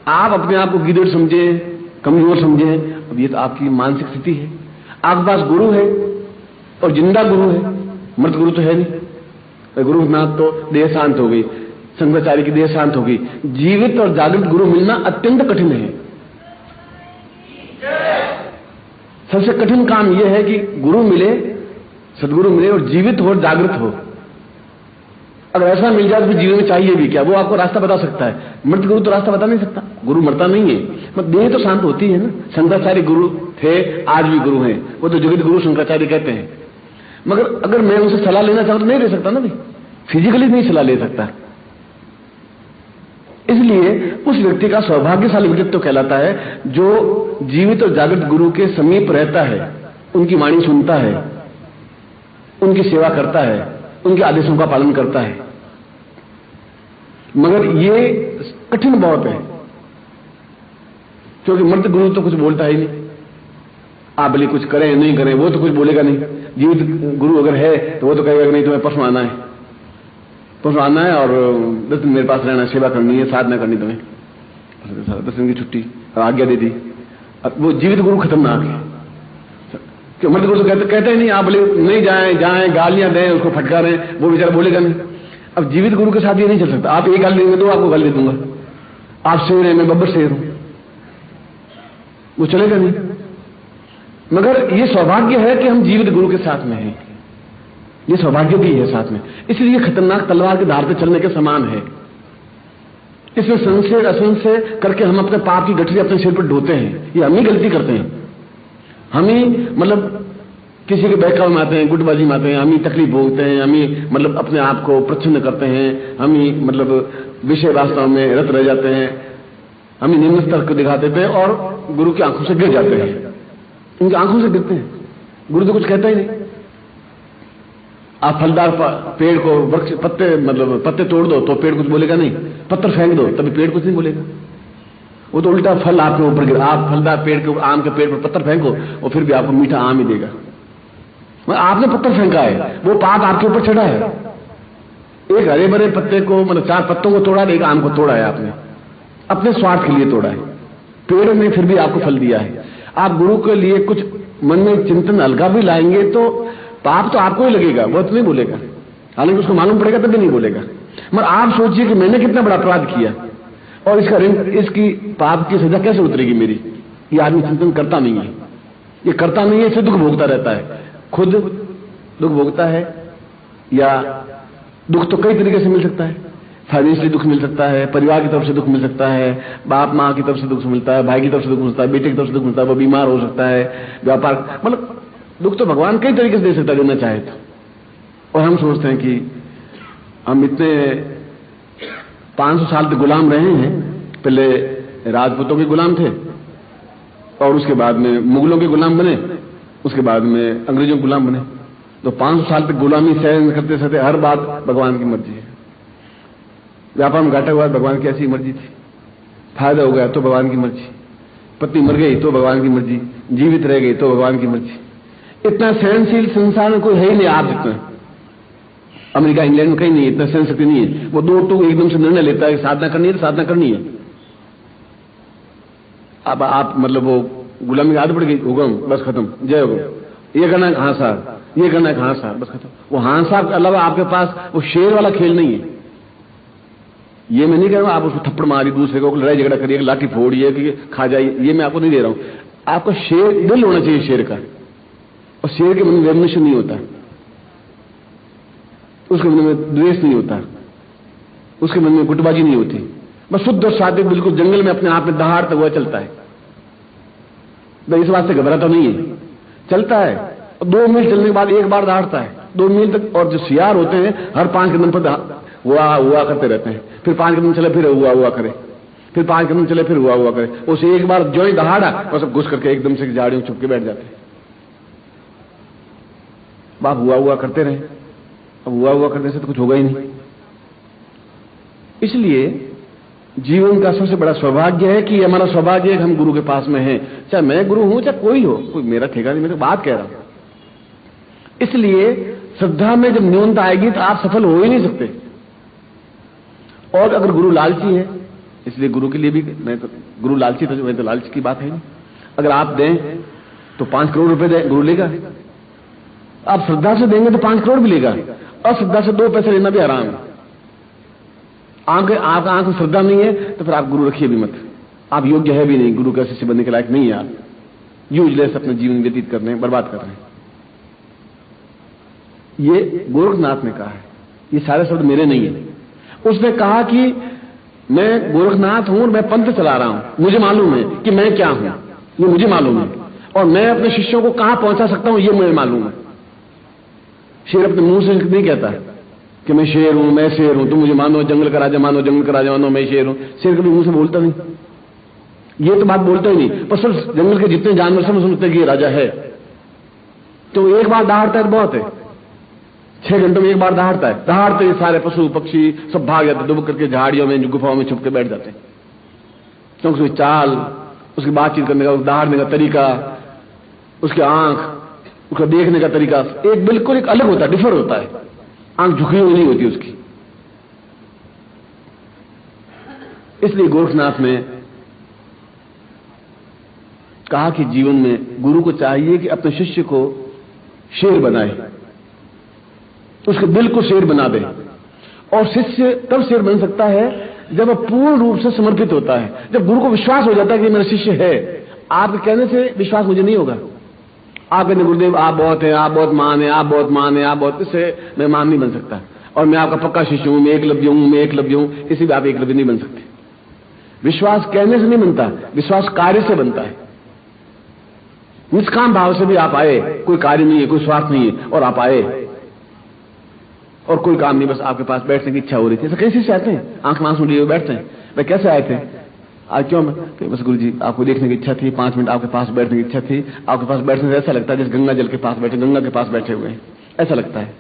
आप अपने आप को गिदड़ समझे, कमजोर समझे, अब ये तो आपकी मानसिक स्थिति है। आपके पास गुरु है और जिंदा गुरु है, मृत गुरु तो है नहीं। गुरुनाथ तो देह शांत हो गई, शंकराचार्य की देह शांत हो गई। जीवित और जागृत गुरु मिलना अत्यंत कठिन है। सबसे कठिन काम यह है कि गुरु मिले सदगुरु मिले और जीवित हो और जागृत हो। अगर ऐसा मिल जाए तो फिर जीवन में चाहिए भी क्या? वो आपको रास्ता बता सकता है। मृत गुरु तो रास्ता बता नहीं सकता। गुरु मरता नहीं है, मत देह तो शांत होती है ना। शंकराचार्य गुरु थे, आज भी गुरु हैं, वो तो जगत गुरु शंकराचार्य कहते हैं। मगर अगर मैं उनसे सलाह लेना चाहूं तो नहीं ले सकता ना भाई, फिजिकली नहीं सलाह ले सकता। इसलिए उस व्यक्ति का सौभाग्यशाली व्यक्तित्व कहलाता है जो जीवित और जागृत गुरु के समीप रहता है, उनकी वाणी सुनता है, उनकी सेवा करता है, उनके आदेशों का पालन करता है। मगर ये कठिन बहुत है, क्योंकि मृत गुरु तो कुछ बोलता ही नहीं। आप भले कुछ करें नहीं करें, वो तो कुछ बोलेगा नहीं। जीवित गुरु अगर है तो वो तो कहेगा नहीं, तुम्हें परसों आना है, परसों आना है और 10 दिन मेरे पास रहना, सेवा करनी है, साधना करनी तुम्हें, 10 दिन की छुट्टी आज्ञा दे दी। वो जीवित गुरु खतरनाक है। मृत गुरु तो कहते ही नहीं, आप भले नहीं जाएं गालियां दें, उसको फटकारें, वो बेचारा बोलेगा नहीं। अब जीवित गुरु के साथ ये नहीं चल सकता। आप एक गाली देंगे तो आपको गाली दे दूंगा, आप शेर हैं, मैं बब्बर शेर हूं, वो चलेगा नहीं। मगर ये सौभाग्य है कि हम जीवित गुरु के साथ में हैं, ये सौभाग्य भी है साथ में। इसलिए खतरनाक तलवार के धार पे चलने के समान है। इसमें संशय असंशय करके हम अपने पाप की गठरी अपने सिर पर ढोते हैं। ये हम ही गलती करते हैं। हम ही मतलब किसी के बहकावे में आते हैं, गुटबाजी में आते हैं, हम ही तकलीफ भोगते हैं, हम ही मतलब अपने आप को प्रच्छन्न करते हैं, हम ही मतलब विषय वास्तव में रत रह जाते हैं, हम ही निम्न स्तर को दिखा देते हैं और गुरु की आंखों से गिर जाते हैं। उनकी आंखों से गिरते हैं, गुरु तो कुछ कहता ही नहीं। आप फलदार पेड़ को वृक्ष पत्ते मतलब पत्ते तोड़ दो तो पेड़ कुछ बोलेगा नहीं, पत्थर फेंक दो तभी पेड़ कुछ नहीं बोलेगा। वो तो उल्टा फल आपके ऊपर गिर, आप फलदार पेड़ के आम के पेड़ पर पत्थर फेंको और फिर भी आपको मीठा आम ही देगा। आपने पत्थर फेंका है, वो पाप आपके ऊपर चढ़ा है। एक हरे भरे पत्ते को मतलब 4 पत्तों को तोड़ा, एक आम को तोड़ा है आपने, अपने स्वार्थ के लिए तोड़ा है। पेड़ ने फिर भी आपको फल दिया है। आप गुरु के लिए कुछ मन में चिंतन हल्का भी लाएंगे तो पाप तो आपको ही लगेगा, वो तो नहीं बोलेगा, हालांकि उसको मालूम पड़ेगा तभी नहीं बोलेगा। मगर आप सोचिए कि मैंने कितना बड़ा अपराध किया और इसकी पाप की सजा कैसे उतरेगी मेरी। ये आदमी चिंतन करता नहीं है, ये करता नहीं है, इससे दुख भोगता रहता है। खुद दुख भोगता है, या दुख तो कई तरीके से मिल सकता है। फाइनेंशियली दुख मिल सकता है, परिवार की तरफ से दुख मिल सकता है, बाप माँ की तरफ से दुख मिलता है, भाई की तरफ से दुख मिलता है, बेटे की तरफ से दुख मिलता है, वो बीमार हो सकता है, व्यापार मतलब दुख तो भगवान कई तरीके से दे सकता है देना चाहे तो। और हम सोचते हैं कि हम इतने 500 साल तक गुलाम रहे हैं। पहले राजपूतों के गुलाम थे और उसके बाद में मुगलों के गुलाम बने, उसके बाद में अंग्रेजों के गुलाम बने। तो 500 साल तक गुलामी सहन करते सहते हर बात भगवान की मर्जी है। व्यापार में घाटा हुआ भगवान की ऐसी मर्जी थी, फायदा हो गया तो भगवान की मर्जी, पत्नी मर गई तो भगवान की मर्जी, जीवित रह गई तो भगवान की मर्जी। इतना सहनशील संसार में कोई है ही नहीं आप जितना। अमेरिका इंग्लैंड में कहीं नहीं, इतना सहन शक्ति नहीं है। वो 2 एकदम से निर्णय लेता है साधना करनी है तो साधना करनी है। अब आप मतलब वो गुलामी की आदत पड़ गई, हुक्म बस खत्म, जय हुक्म, ये करना है हाँ साहब, ये करना है हाँ साहब, बस खत्म। वो हाँ साहब के अलावा आपके पास वो शेर वाला खेल नहीं है। ये मैं नहीं कह रहा हूं आप उसको थप्पड़ मारी, दूसरे को लड़ाई झगड़ा करिए, लाठी फोड़िए कि खा जाइए, ये मैं आपको नहीं दे रहा हूं। आपका शेर दिल होना चाहिए शेर का, और शेर के मन में रेवल्यूशन नहीं होता, उसके मन में द्वेष नहीं होता, उसके मन में गुटबाजी नहीं होती। बस शुद्ध और सात्विक बिल्कुल जंगल में अपने आप में दहाड़ता हुआ चलता है। इस बात से घबराता नहीं है, चलता है। और 2 मील चलने के बाद एक बार दहाड़ता है 2 मील तक। और जो सियार होते हैं हर 5 कदम पर हुआ करते रहते हैं, फिर 5 कदम चले फिर हुआ करे, फिर 5 कदम चले फिर हुआ करे। उसे एक बार जो ही दहाड़ा और सब घुस करके एकदम से झाड़ियों छुप के बैठ जाते हैं। बाप हुआ करते रहे, अब हुआ करने से तो कुछ होगा ही नहीं। इसलिए जीवन का सबसे बड़ा सौभाग्य है कि हमारा सौभाग्य है कि हम गुरु के पास में हैं। चाहे मैं गुरु हूं चाहे कोई हो, कोई मेरा ठेका नहीं, मैं तो बात कह रहा हूं। इसलिए श्रद्धा में जब न्यूनता आएगी तो आप सफल हो ही नहीं सकते। और अगर गुरु लालची है, इसलिए गुरु के लिए भी मैं तो गुरु लालची था, मैं तो लालच की बात है नहीं। अगर आप दें तो 5 करोड़ रुपए दें, गुरु लेगा। आप श्रद्धा से देंगे तो 5 करोड़ भी लेगा, और श्रद्धा से 2 पैसे लेना भी आराम है। आपका आंख में श्रद्धा नहीं है तो फिर आप गुरु रखिए भी मत, आप योग्य है भी नहीं, गुरु का शिष्य बनने के लायक नहीं है। आप यूजलेस अपने जीवन व्यतीत कर रहे हैं, बर्बाद कर रहे हैं। ये गोरखनाथ ने कहा है, ये सारे शब्द मेरे नहीं है। उसने कहा कि मैं गोरखनाथ हूं और मैं पंथ चला रहा हूं, मुझे मालूम है कि मैं क्या हूं, ये मुझे मालूम है, और मैं अपने शिष्यों को कहां पहुंचा सकता हूं ये मुझे मालूम है। शेर अपने मुंह से नहीं कहता कि मैं शेर हूं, मैं शेर हूं, तुम मुझे मानो जंगल का राजा, मानो जंगल का राजा, मानो मैं शेर हूं। शेर कभी मुंह से बोलता नहीं, ये तो बात बोलता ही नहीं, पर सिर्फ जंगल के जितने जानवर सब समझते कि ये राजा है। तो एक बार दहाड़ता है तो बहुत है, 6 घंटों में एक बार दहाड़ता है, दहाड़ते ही सारे पशु पक्षी सब भाग जाते, दुबक करके झाड़ियों में गुफाओं में छुप के बैठ जाते हैं। क्योंकि उसकी चाल, उसकी बातचीत करने का, दहाड़ने का तरीका, उसकी आंख, उसका देखने का तरीका एक बिल्कुल एक अलग होता है, डिफर होता है, आंख झुकी हुई नहीं होती उसकी। इसलिए गोरखनाथ ने कहा कि जीवन में गुरु को चाहिए कि अपने शिष्य को शेर बनाए, उसके दिल को शेर बना दे। और शिष्य तब शेर बन सकता है जब वह पूर्ण रूप से समर्पित होता है, जब गुरु को विश्वास हो जाता है कि मेरा शिष्य है। आपके कहने से विश्वास मुझे नहीं होगा, आप कहते गुरुदेव आप बहुत हैं, आप बहुत महान हैं, आप बहुत महान हैं, आप बहुत, इससे मैं महान नहीं बन सकता, और मैं आपका पक्का शिष्य हूं, मैं एकलव्य हूं, मैं एकलव्य हूं, इसी भी आप एकलव्य नहीं बन सकते। विश्वास कहने से नहीं बनता, विश्वास कार्य से बनता है। निष्काम भाव से भी आप आए, कोई कार्य नहीं है, कोई स्वार्थ नहीं है, और आप आए और कोई काम नहीं, बस आपके पास बैठने की इच्छा हो रही थी। ऐसा कैसे चाहते हैं, आंख में आंसू लिए हुए बैठते हैं, भाई कैसे आए थे आज, क्यों? बस गुरुजी आपको देखने की इच्छा थी, 5 मिनट आपके पास बैठने की इच्छा थी। आपके पास बैठने से ऐसा लगता है जैसे गंगा जल के पास बैठे, गंगा के पास बैठे हुए हैं, ऐसा लगता है।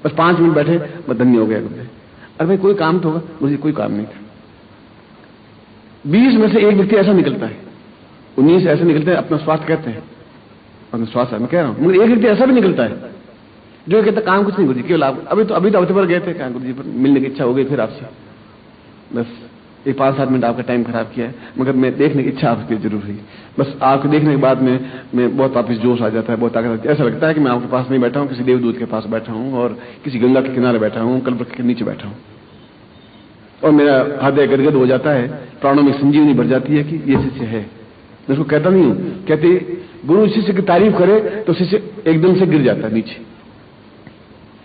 बस 5 मिनट बैठे, बस धन्य हो गया गुरुदेव। अरे भाई कोई काम तो होगा, गुरुजी कोई काम नहीं था। 20 में से एक व्यक्ति ऐसा निकलता है, 19 ऐसे निकलते हैं, अपना स्वार्थ कहते हैं, अपना स्वार्थ है मैं कह रहा हूं, मगर एक व्यक्ति ऐसा भी निकलता है जो कहता काम कुछ नहीं गुरुजी, केवल आप अभी तो हफ्ते भर गए थे, कहा गुरुजी पर मिलने की इच्छा हो गई फिर आपसे, बस एक 5-7 मिनट आपका टाइम खराब किया है, मगर मैं देखने की इच्छा आपकी जरूर हुई। बस आपको देखने के बाद में बहुत वापिस जोश आ जाता है, बहुत ताकत आती है। ऐसा लगता है कि मैं आपके पास नहीं बैठा हूं, किसी देवदूत के पास बैठा हूं, और किसी गंगा के किनारे बैठा हूं, कल्पवृक्ष के नीचे बैठा हूं, और मेरा हृदय गदगद हो जाता है, प्राणों में संजीवनी भर जाती है कि ये शिष्य है। मैं उसको कहता नहीं हूं, कहते गुरु शिष्य की तारीफ करे तो शिष्य एकदम से गिर जाता है नीचे।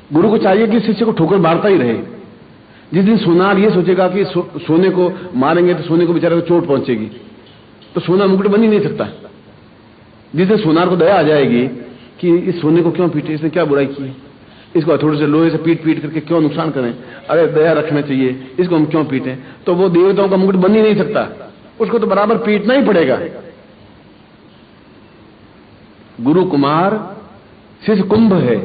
गुरु को चाहिए कि शिष्य को ठोकर मारता ही रहे। जिस दिन सोनार ये सोचेगा कि सोने को मारेंगे तो सोने को बेचारे को चोट पहुंचेगी, तो सोना मुकुट बन ही नहीं सकता। जिस दिन सोनार को दया आ जाएगी कि इस सोने को क्यों पीटे, इसने क्या बुराई की है, इसको थोड़े से लोहे से पीट पीट करके क्यों नुकसान करें, अरे दया रखना चाहिए, इसको हम क्यों पीटें, तो वो देवताओं का मुकुट बन ही नहीं सकता, उसको तो बराबर पीटना ही पड़ेगा। गुरु कुमार शिष्य कुंभ है,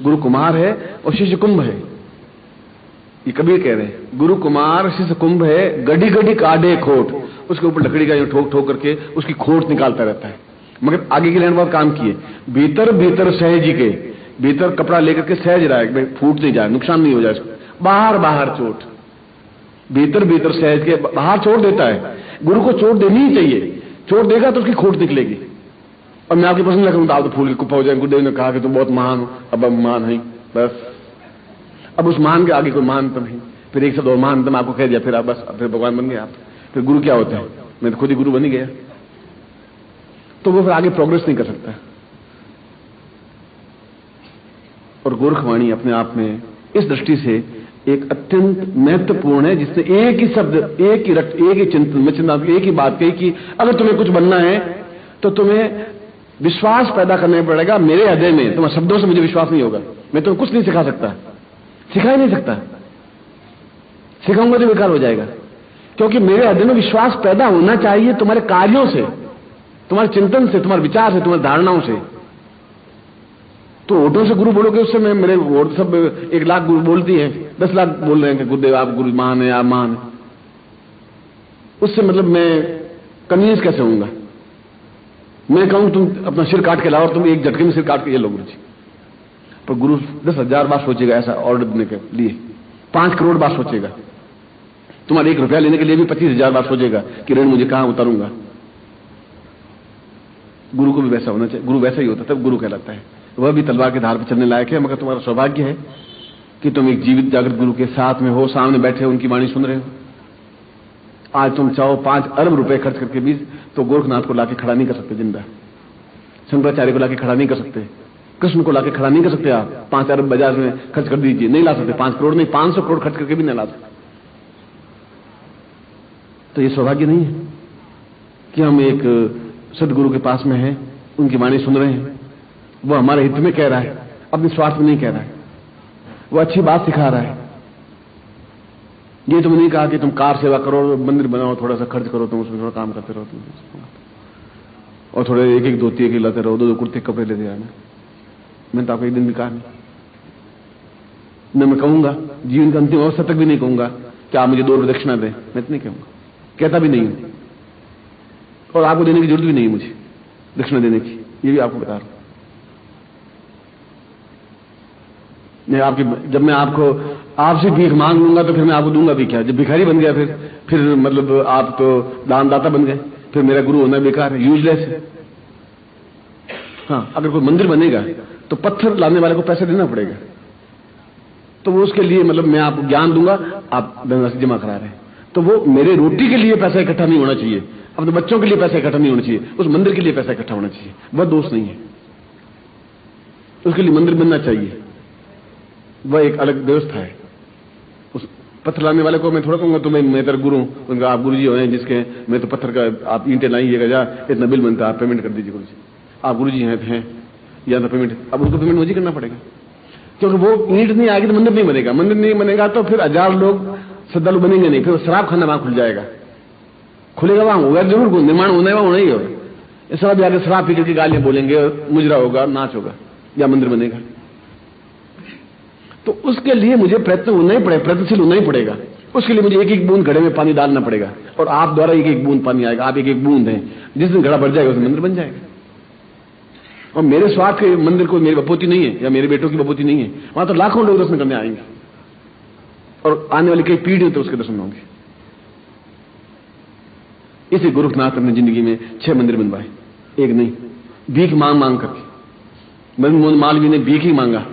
गुरु कुमार है और शिष्य कुंभ है, ये कबीर कह रहे हैं। गुरु कुमार शिष्य कुंभ है, गड़ी गड़ी काढ़े खोट, उसके ऊपर लकड़ी का ठोक ठोक करके उसकी खोट निकालता रहता है, मगर आगे की लाइन बहुत काम किए। भीतर भीतर सहज के, भीतर कपड़ा लेकर के सहज रहा है, फूट नहीं जाए, नुकसान नहीं हो जाए इसको, बाहर बाहर चोट, भीतर भीतर सहज के बाहर चोट देता है। गुरु को चोट देनी ही चाहिए, चोट देगा तो उसकी खोट निकलेगी। और मैं आपकी पसंद करूंगा, आप तो फूल की कुप्पा हो जाए। गुरुदेव ने कहा कि तुम बहुत महान हो, अब महान है, बस अब उस मान के आगे कोई महानतम है, फिर एक शब्द और महानतम आपको कह दिया, फिर आप बस फिर भगवान बन गए आप। फिर गुरु क्या होता है, मैं तो खुद ही गुरु बन ही गया, तो वो फिर आगे प्रोग्रेस नहीं कर सकता। और गोरखवाणी अपने आप में इस दृष्टि से एक अत्यंत महत्वपूर्ण है, जिसने एक ही शब्द, एक ही चिंतन में एक ही बात कही कि अगर तुम्हें कुछ बनना है तो तुम्हें विश्वास पैदा करना पड़ेगा मेरे हृदय में। तुम्हारे शब्दों से मुझे विश्वास नहीं होगा, मैं तुम्हें कुछ नहीं सिखा सकता, सिखा ही नहीं सकता, सिखाऊंगा तो बेकार हो जाएगा, क्योंकि मेरे हृदय में विश्वास पैदा होना चाहिए तुम्हारे कार्यों से, तुम्हारे चिंतन से, तुम्हारे विचार से, तुम्हारी धारणाओं से। तो वोटों से गुरु बोलोगे, उससे मैं मेरे वोट सब 1 लाख गुरु बोलती है, 10 लाख बोल रहे हैं कि गुरुदेव आप गुरु महान है, आप महान है, उससे मतलब मैं कन्विंस कैसे होऊंगा? मैं कहूं तुम अपना सिर काट के लाओ और तुम एक झटके में सिर काट के ये लो गुरु जी, पर गुरु 10,000 बार सोचेगा ऐसा ऑर्डर देने के लिए, 5 करोड़ बार सोचेगा, तुम्हारे 1 रुपया लेने के लिए भी 25,000 बार सोचेगा कि ऋण मुझे कहां उतारूंगा। गुरु को भी वैसा होना चाहिए, गुरु वैसा ही होता तब गुरु कहलाता है। वह भी तलवार के धार पर चलने लायक है, मगर तुम्हारा सौभाग्य है कि तुम एक जीवित जागृत गुरु के साथ में हो, सामने बैठे हो, उनकी वाणी सुन रहे हो। आज तुम चाहो 5 अरब रुपए खर्च करके भी तो गोरखनाथ को लाके खड़ा नहीं कर सकते जिंदा, शंकराचार्य को लाके खड़ा नहीं कर सकते, कृष्ण को लाके खड़ा नहीं कर सकते आप। 5 अरब बाजार में खर्च कर दीजिए, नहीं ला सकते। 5 करोड़ नहीं, 500 करोड़ खर्च करके भी नहीं ला सकते। तो ये सौभाग्य नहीं है कि हम एक सदगुरु के पास में हैं, उनकी वाणी सुन रहे हैं, वो हमारे हित में कह रहा है, अपने स्वार्थ में नहीं कह रहा है, वो अच्छी बात सिखा रहा है। ये तुम नहीं कहा कि तुम कार सेवा करो, मंदिर बनाओ, थोड़ा सा खर्च करो, तुम उसमें थोड़ा काम करते रहो, तुम और थोड़े एक एक धोती एक लाते रहो, 2 कुर्ते कपड़े लेते जाना। मैंने तो आपको एक दिन भी कहा नहीं, न मैं कहूंगा, जीवन के अंतिम अवस्था तक भी नहीं कहूंगा कि आप मुझे 2 रुपये दक्षिणा दें, मैं तो नहीं कहूंगा, कहता भी नहीं हूं, और आपको देने की जरूरत भी नहीं है मुझे दक्षिणा देने की, ये भी आपको बता रहा हूं। जब मैं आपको आपसे भीख मांग लूंगा तो फिर मैं आपको दूंगा भी क्या? जब भिखारी बन गया फिर मतलब आप तो दानदाता बन गए, फिर मेरा गुरु होना बेकार है, यूजलेस है। हाँ, अगर कोई मंदिर बनेगा तो पत्थर लाने वाले को पैसे देना पड़ेगा, तो वो उसके लिए मतलब मैं आपको ज्ञान दूंगा, आप धनराशि जमा करा रहे हैं, तो वो मेरे रोटी के लिए पैसा इकट्ठा नहीं होना चाहिए, अपने बच्चों के लिए पैसा इकट्ठा नहीं होना चाहिए, उस मंदिर के लिए पैसा इकट्ठा होना चाहिए। वह दोष नहीं है, उसके लिए मंदिर बनना चाहिए, वह एक अलग व्यवस्था है। उस पत्थर लाने वाले को मैं थोड़ा कहूंगा तो मैं तेरा गुरु हूं, उनका आप गुरु जी हैं जिसके, मैं तो पत्थर का, आप ईंटें लाइएगा, जा इतना बिल बनता है, आप पेमेंट कर दीजिए गुरु जी, आप गुरु जी हैं या तो पेमेंट, अब उनको पेमेंट मुझे करना पड़ेगा, क्योंकि वो ईंट नहीं आएगी तो मंदिर नहीं बनेगा, मंदिर नहीं बनेगा तो फिर 1000 लोग श्रद्धालु बनेंगे नहीं, फिर शराब खाना वहां खुल जाएगा, खुलेगा वहां, होगा जरूर, निर्माण होने वहां ही होगा। शराब आगे शराब पी करके गालियां बोलेंगे, मुजरा होगा, नाच होगा, या मंदिर बनेगा। तो उसके लिए मुझे प्रयत्न होना ही पड़ेगा, प्रयत्नशील होना ही पड़ेगा। उसके लिए मुझे एक एक बूंद घड़े में पानी डालना पड़ेगा, और आप द्वारा एक एक बूंद पानी आएगा, आप एक एक बूंद हैं, जिस दिन घड़ा भर जाएगा उस दिन मंदिर बन जाएगा। और मेरे स्वार्थ के मंदिर को मेरी बपोती नहीं है, या मेरे बेटों की बपोती नहीं है, वहां तो लाखों लोग दर्शन करने आएंगे, और आने वाली कई पीढ़ियों तो उसके दर्शन होंगे। इसी गोरखनाथ अपनी जिंदगी में 6 मंदिर बनवाए, एक नहीं, भीख मांग करके। मदन मोहन मालवीय ने भीख ही मांगा,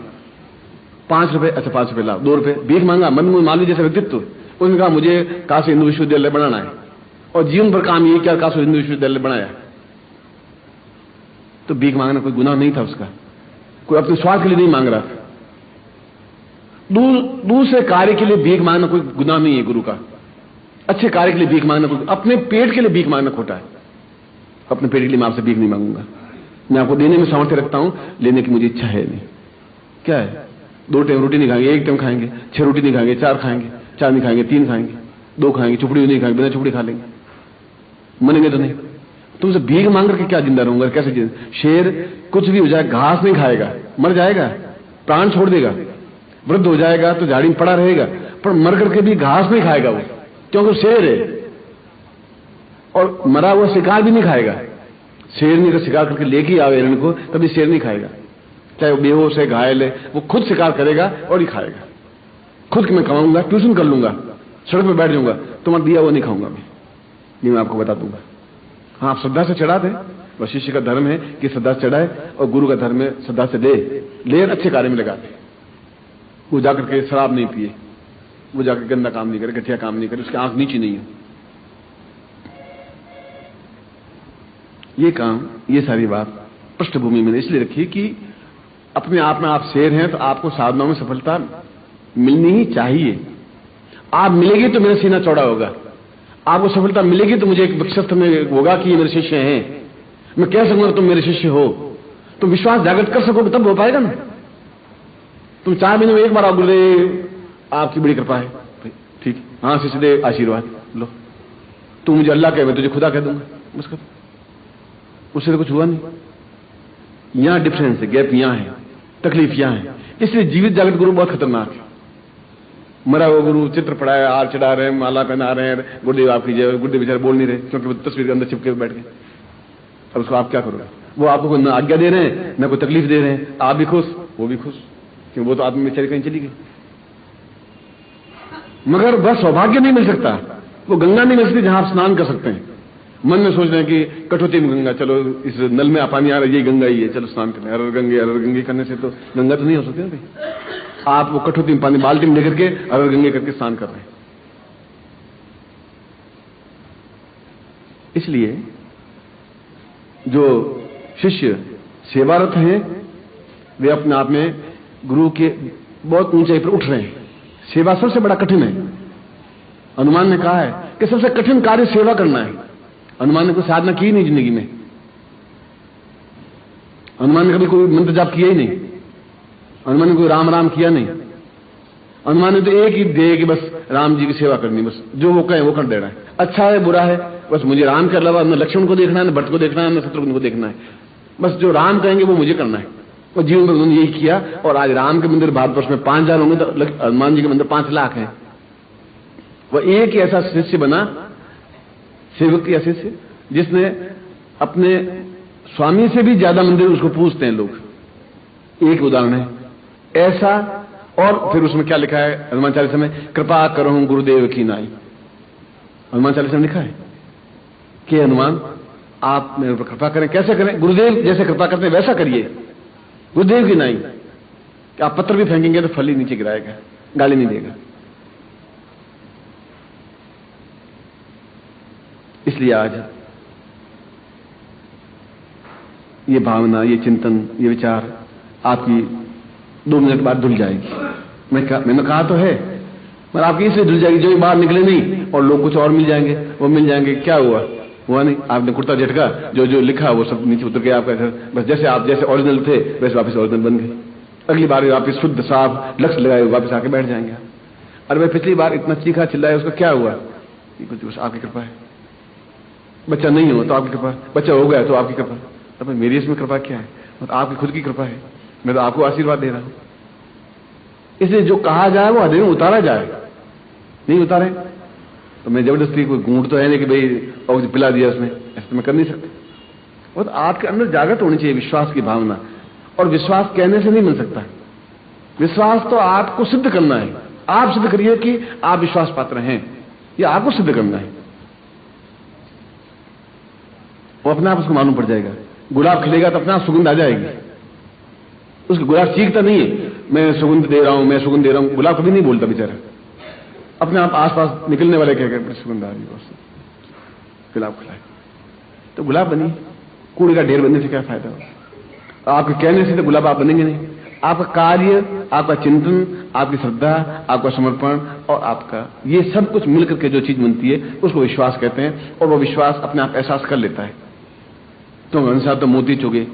5 रुपए, अच्छा 5 रुपए ला, 2 रुपए भीख मांगा। मदन मोहन मालवीय जैसा व्यक्तित्व, उसने कहा मुझे काशी हिंदू विश्वविद्यालय बनाना है, और जीवन भर काम ये क्या, काशी हिंदू विश्वविद्यालय बनाया। तो भीख मांगना कोई गुनाह नहीं था उसका, कोई अपने स्वार्थ के लिए नहीं मांग रहा था। दूसरे कार्य के लिए भीख मांगना कोई गुनाह नहीं है गुरु का, अच्छे कार्य के लिए भीख मांगना कोई, अपने पेट के लिए भीख मांगना खोटा है। अपने पेट के लिए मैं आपसे भीख नहीं मांगूंगा, मैं आपको देने में सामर्थ्य रखता हूं, लेने की मुझे इच्छा है नहीं। क्या है, 2 टाइम रोटी नहीं खाएंगे, 1 टाइम खाएंगे, 6 रोटी नहीं खाएंगे, 4 खाएंगे, 4 नहीं खाएंगे, 3 खाएंगे, 2 खाएंगे, चुपड़ी नहीं खाएंगे, बिना चुपड़ी खा लेंगे, मरेंगे तो नहीं। तुमसे भीख मांग करके क्या जिंदा रहूंगा, कैसे जिंदा? शेर कुछ भी हो जाए घास नहीं खाएगा, मर जाएगा, प्राण छोड़ देगा, वृद्ध हो जाएगा तो झाड़ी में पड़ा रहेगा, पर मर करके भी घास नहीं खाएगा वो, क्योंकि शेर है। और मरा हुआ शिकार भी नहीं खाएगा, शेर नहीं, अगर शिकार करके लेके आवे हिरण को तभी शेर नहीं खाएगा, चाहे वो बेहोश है, घायल है, वो खुद शिकार करेगा और ही खाएगा। खुद मैं कमाऊंगा, ट्यूशन कर लूंगा, सड़क पे बैठ जाऊंगा, तुम्हारा दिया वो नहीं खाऊंगा मैं, ये मैं आपको बता दूंगा। हाँ, आप श्रद्धा से चढ़ा दे, वह शिष्य का धर्म है कि श्रद्धा से चढ़ाए, और गुरु का धर्म है श्रद्धा से ले अच्छे कार्य में लगा दे। वो जाकर के शराब नहीं पिए, वो जाकर गंदा काम नहीं करे, घटिया काम नहीं करे, उसकी आंख नीची नहीं है। ये काम, ये सारी बात पृष्ठभूमि मैंने इसलिए रखी कि अपने आप में आप शेर हैं, तो आपको साधनाओं में सफलता मिलनी ही चाहिए। आप मिलेगी तो मेरा सीना चौड़ा होगा, आपको सफलता मिलेगी तो मुझे एक विश्वस्त में होगा कि ये मेरे शिष्य हैं, मैं कह सकूंगा तुम मेरे शिष्य हो, तुम विश्वास जागृत कर सकोगे तब हो पाएगा ना। तुम 4 महीने में एक बार आओ, गुरुदेव आपकी बड़ी कृपा है, ठीक, हाँ शिष्य दे आशीर्वाद लो, तू मुझे अल्लाह कहे मैं तुझे खुदा कह दूंगा, बस कर, उससे तो कुछ हुआ नहीं। यहां डिफरेंस है, गैप यहां है, तकलीफ यहां है। इसलिए जीवित जागृत गुरु बहुत खतरनाक है। मरा हुआ गुरु चित्र पढ़ाए, हार चढ़ा रहे हैं, माला पहना रहे हैं, गुरुदेव आपकी जय, गुरुदेव बेचारे बोल नहीं रहे क्योंकि वो तस्वीर के अंदर चिपके बैठ गए। अब उसको आप क्या करोगे? वो आपको कोई आज्ञा दे रहे हैं, न कोई तकलीफ दे रहे हैं, आप भी खुश, वो भी खुश, क्योंकि वो तो आदमी बेचारे कहीं चली गई। मगर वह सौभाग्य नहीं मिल सकता, वो गंगा नहीं मिल सकती जहां आप स्नान कर सकते हैं। मन में सोच रहे हैं कि कटौती में गंगा, चलो इस नल में पानी आ रहा है, ये गंगा ही है, चलो स्नान करें, हर गंगे करने से तो गंगा तो नहीं हो सकती ना भाई। आप वो कटौती में पानी बाल्टी में लेकर के हर गंगे करके स्नान कर रहे हैं। इसलिए जो शिष्य सेवारत हैं वे अपने आप में गुरु के बहुत ऊंचाई पर उठ रहे हैं। सेवा सबसे बड़ा कठिन है। हनुमान ने कहा है कि सबसे कठिन कार्य सेवा करना है। हनुमान ने कोई साधना की नहीं जिंदगी में। हनुमान ने कभी कोई मंत्र जाप किया ही नहीं। हनुमान ने कोई राम राम किया नहीं। हनुमान ने तो एक ही दे कि बस राम जी की सेवा करनी, बस जो वो कहे वो कर देना है। अच्छा है बुरा है, बस मुझे राम के अलावा न लक्ष्मण को देखना है, न भरत को देखना है, न शत्रुघ्न को देखना है। बस जो राम कहेंगे वो मुझे करना है। और जीवन में उन्होंने यही किया। और आज राम के मंदिर भारतवर्ष में 5000 होंगे तो हनुमान जी के मंदिर 5 लाख हैं। वह एक ही ऐसा शिष्य बना, सेवक या शिष्य, जिसने अपने स्वामी से भी ज्यादा मंदिर उसको पूछते हैं लोग। एक उदाहरण है ऐसा। और फिर उसमें क्या लिखा है हनुमान चालीसा में, कृपा करहूं गुरुदेव की नाई। हनुमान चालीसा में लिखा है कि हनुमान आप मेरे ऊपर कृपा करें। कैसे करें? गुरुदेव जैसे कृपा करते हैं वैसा करिए, गुरुदेव की नाई। कि आप पत्थर भी फेंकेंगे तो फल ही नीचे गिराएगा, गाली नहीं देगा। इसलिए आज ये भावना, ये चिंतन, ये विचार आपकी 2 मिनट बाद धुल जाएगी। मैंने कहा तो है, मगर आपकी इसलिए धुल जाएगी जो बाहर निकले नहीं और लोग कुछ और मिल जाएंगे, वो मिल जाएंगे। क्या हुआ? हुआ नहीं। आपने कुर्ता झटका, जो जो लिखा वो सब नीचे उतर गया आपका। बस जैसे आप जैसे ओरिजिनल थे वैसे वापस ओरिजिनल बन गए। अगली बार वापस शुद्ध साफ लक्ष्य लगाए वापस आके बैठ जाएंगे। अरे भाई पिछली बार इतना चीखा चिल्लाया, उसका क्या हुआ? कुछ आपकी कृपा है। बच्चा नहीं हो तो आपकी कृपा, बच्चा हो गया तो आपकी कृपा। तो मेरी इसमें कृपा क्या है? तो आपकी खुद की कृपा है। मैं तो आपको आशीर्वाद दे रहा हूं। इसलिए जो कहा जाए वो हृदय में उतारा जाए। नहीं उतारे तो मैं जबरदस्ती कोई घूंट तो है नहीं कि भाई और पिला दिया उसने, ऐसा तो मैं कर नहीं सकता। वो तो आपके अंदर जागृत होनी चाहिए विश्वास की भावना। और विश्वास कहने से नहीं मिल सकता। विश्वास तो आपको सिद्ध करना है। आप सिद्ध करिए कि आप विश्वास पात्र हैं, ये आपको सिद्ध करना है। वो अपने आप उसको मालूम पड़ जाएगा। गुलाब खिलेगा तो अपने आप सुगंध आ जाएगी। उसकी गुलाब चीखता नहीं है मैं सुगंध दे रहा हूं, मैं सुगंध दे रहा हूं। गुलाब कभी नहीं बोलता बेचारा, अपने आप आसपास निकलने वाले कह कर सुगंध आ रही है, गुलाब खिलाए तो गुलाब बनी। कूड़े का ढेर बनने से क्या फायदा हो? आपके कहने से तो गुलाब आप बनेंगे नहीं। आपका कार्य, आपका चिंतन, आपकी श्रद्धा, आपका समर्पण और आपका ये सब कुछ मिलकर के जो चीज बनती है उसको विश्वास कहते हैं। और वो विश्वास अपने आप एहसास कर लेता है। तो हंसा तो मोती चुगे,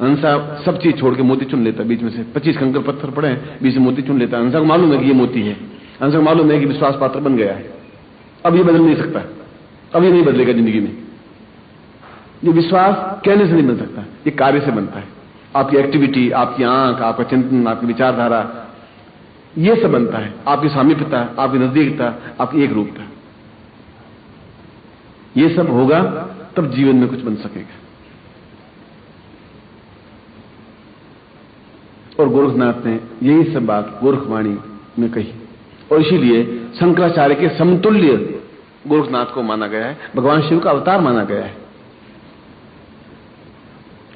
हंसा सब चीज छोड़ के मोती चुन लेता है। बीच में से 25 कंकर पत्थर पड़े हैं, बीच में मोती चुन लेता है। हंसा को मालूम है कि ये मोती है। हंसा को मालूम है कि विश्वास पात्र बन गया है। अब ये बदल नहीं सकता, अब ये नहीं बदलेगा जिंदगी में। ये विश्वास कहने से नहीं बन सकता, ये कार्य से बनता है। आपकी एक्टिविटी, आपकी आंख, आपका चिंतन, आपकी विचारधारा, ये सब बनता है। आपकी सामीप्यता, आपकी नजदीकता, आपकी एक रूपता, ये सब होगा तब जीवन में कुछ बन सकेगा। और गोरखनाथ ने यही सब बात गोरखवाणी में कही। और इसीलिए शंकराचार्य के समतुल्य गोरखनाथ को माना गया है, भगवान शिव का अवतार माना गया है।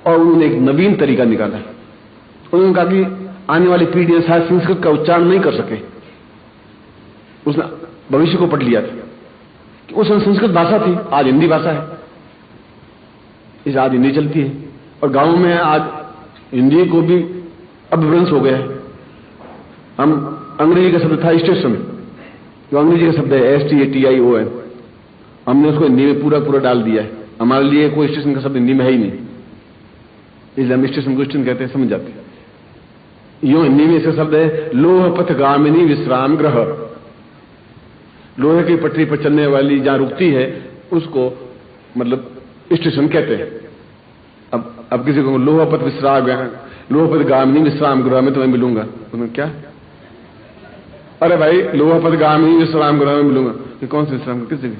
और उन्होंने एक नवीन तरीका निकाला। उन्होंने कहा कि आने वाली पीढ़ियां शायद संस्कृत का उच्चारण नहीं कर सके। उसने भविष्य को पढ़ लिया था कि उस समय संस्कृत भाषा थी, आज हिंदी भाषा है। इस आज हिंदी चलती है और गांवों में आज हिंदी को भी अपभ्रंश हो गया है। हम अंग्रेजी का शब्द था स्टेशन, जो अंग्रेजी का शब्द है STATION, हमने उसको हिंदी में पूरा पूरा डाल दिया है। हमारे लिए कोई स्टेशन का शब्द हिंदी में है ही नहीं, इसलिए हम स्टेशन को स्टेशन कहते हैं, समझ जाते हैं। यूं हिंदी में इसका शब्द है लोह पथगामिनी विश्राम गृह। लोहे की पटरी पर चलने वाली जहां रुकती है उसको मतलब स्टेशन कहते हैं। अब किसी को लोह पथ विश्राम, लोह पथ गामिनी विश्राम गृह में तुम्हें मिलूंगा, तुम्हें क्या? अरे भाई लोह पथ गामिनी विश्राम गृह में मिलूंगा, ये कौन से विश्राम, किस जगह?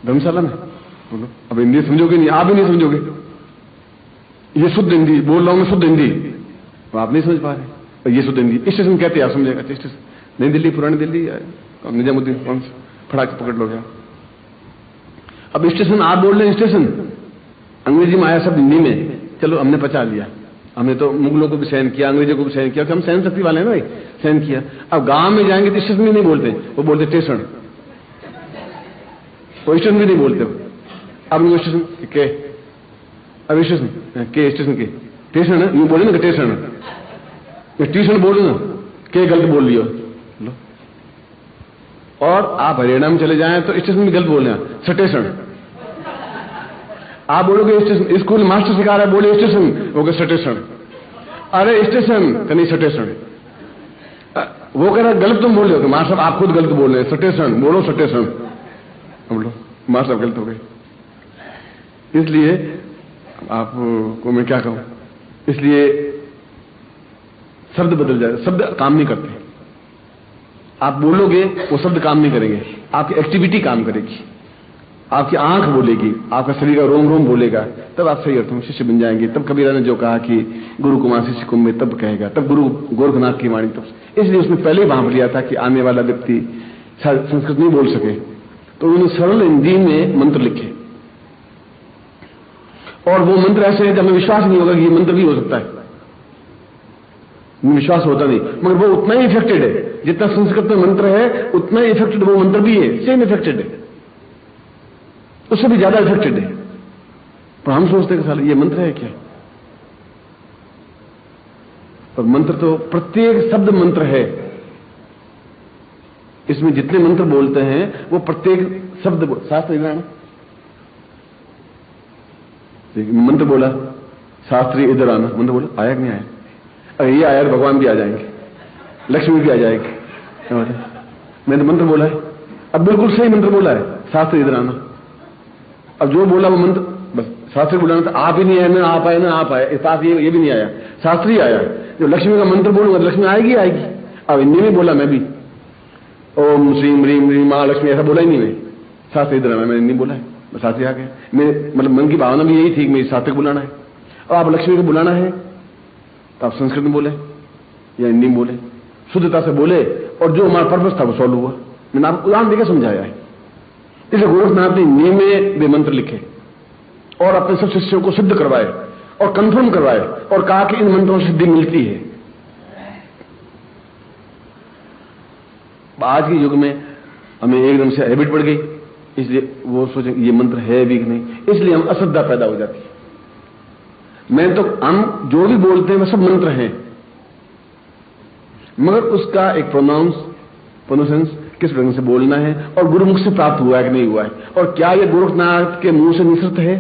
धर्मशाला में? बोलो। अब हिंदी समझोगे नहीं, आप भी नहीं समझोगे। ये शुद्ध हिंदी बोल रहा हूं मैं, शुद्ध हिंदी, तो आप नहीं समझ पा रहे। ये शुद्ध हिंदी स्टेशन कहते हैं, आप समझेगा। स्टेशन नई दिल्ली, पुरानी दिल्ली, निजामुद्दीन, कौन सा फटाक पकड़ लो गया। अब स्टेशन आप बोल रहे हैं, स्टेशन अंग्रेजी में आया शब्द हिंदी में, चलो हमने पचा लिया। हमने तो मुगलों को भी सहन किया, अंग्रेजों को भी सहन किया, कि हम सहन शक्ति वाले हैं ना भाई, सहन किया। अब गांव में जाएंगे तो स्टेशन भी नहीं बोलते, वो बोलते स्टेशन। वो स्टेशन भी नहीं बोलते। अब स्टेशन के, अब स्टेशन के, स्टेशन के ट्यूशन यूं बोले ना, ट्यूशन ट्यूशन बोलो ना, के गलत बोल लियो लो। और आप हरियाणा में चले जाएं तो स्टेशन में गलत बोल रहे हैं, स्टेशन। आप बोलोगे स्टेशन, स्कूल मास्टर सिखा रहा है, बोले स्टेशन, वो स्टेशन। अरे स्टेशन कहीं स्टेशन, वो कह रहा गलत तुम बोल रहे हो, मास्टर आप खुद गलत बोल रहे हैं, स्टेशन बोलो, स्टेशन। बोलो मास्टर गलत हो गए। इसलिए आपको मैं क्या कहूं, इसलिए शब्द बदल जाए, शब्द काम नहीं करते। आप बोलोगे वो शब्द काम नहीं करेंगे, आपकी एक्टिविटी काम करेगी, आपकी आंख बोलेगी, आपका शरीर का रोम रोम बोलेगा, तब आप सही अर्थों में शिष्य बन जाएंगे। तब कबीरा ने जो कहा कि गुरु कुमार शिष्य कुंभ, तब कहेगा, तब गुरु गोरखनाथ की वाणी। तब इसलिए उसने पहले ही भांप लिया था कि आने वाला व्यक्ति संस्कृत नहीं बोल सके, तो उन्होंने सरल हिंदी में मंत्र लिखे। और वो मंत्र ऐसे है कि हमें विश्वास नहीं होगा कि ये मंत्र भी हो सकता है, विश्वास होता नहीं, मगर वो उतना ही इफेक्टेड है जितना संस्कृत में मंत्र है, उतना ही इफेक्टेड वो मंत्र भी है, सेम इफेक्टेड है, उससे भी ज्यादा इफेक्टेड है। पर हम सोचते हैं कि साला ये मंत्र है क्या? पर मंत्र तो प्रत्येक शब्द मंत्र है। इसमें जितने मंत्र बोलते हैं वो प्रत्येक शब्द शास्त्र मंत्र बोला, शास्त्री इधर आना, मंत्र बोला, आया कि नहीं आया? अगर ये आया तो भगवान भी आ जाएंगे, लक्ष्मी भी आ जाएगी। मैंने मंत्र बोला है, अब बिल्कुल सही मंत्र बोला है, शास्त्री इधर आना। अब जो बोला वो मंत्र, बस शास्त्री बुलाना था, आप ही नहीं आए ना, आप आए ना, आप आए, इस पास ये भी नहीं आया, शास्त्री आया। जो लक्ष्मी का मंत्र बोलूंगा लक्ष्मी आएगी आएगी। अब हिंदी में बोला मैं भी, ओम श्रीम ह्रीम ह्रीम महालक्ष्मी, ऐसा बोला ही नहीं मैं, शास्त्री इधर आना मैंने नहीं बोला है, शास्त्री आ गया। मेरे मतलब मन की भावना भी यही थी कि मेरी शास्त्री को बुलाना है। और आप लक्ष्मी को बुलाना है तो आप संस्कृत में बोले या हिंदी में बोले, शुद्धता से बोले, और जो हमारा पर्पस था वो सॉल्व हुआ। मैंने आपको उदाहरण देकर समझाया है। इसलिए गोरखनाथ ने हिंदी में वे मंत्र लिखे और अपने सब शिष्यों को सिद्ध करवाए और कंफर्म करवाए और कहा कि इन मंत्रों से सिद्धि मिलती है। आज के युग में हमें एकदम से हैबिट पड़ गई, इसलिए वो सोचे ये मंत्र है भी कि नहीं, इसलिए हम अश्रद्धा पैदा हो जाती है। मैं तो हम जो भी बोलते हैं वो सब मंत्र हैं, मगर उसका एक प्रोनाउंस किस ढंग से बोलना है और गुरुमुख से प्राप्त हुआ है कि नहीं हुआ है, और क्या यह गोरखनाथ के मुंह से निसृत है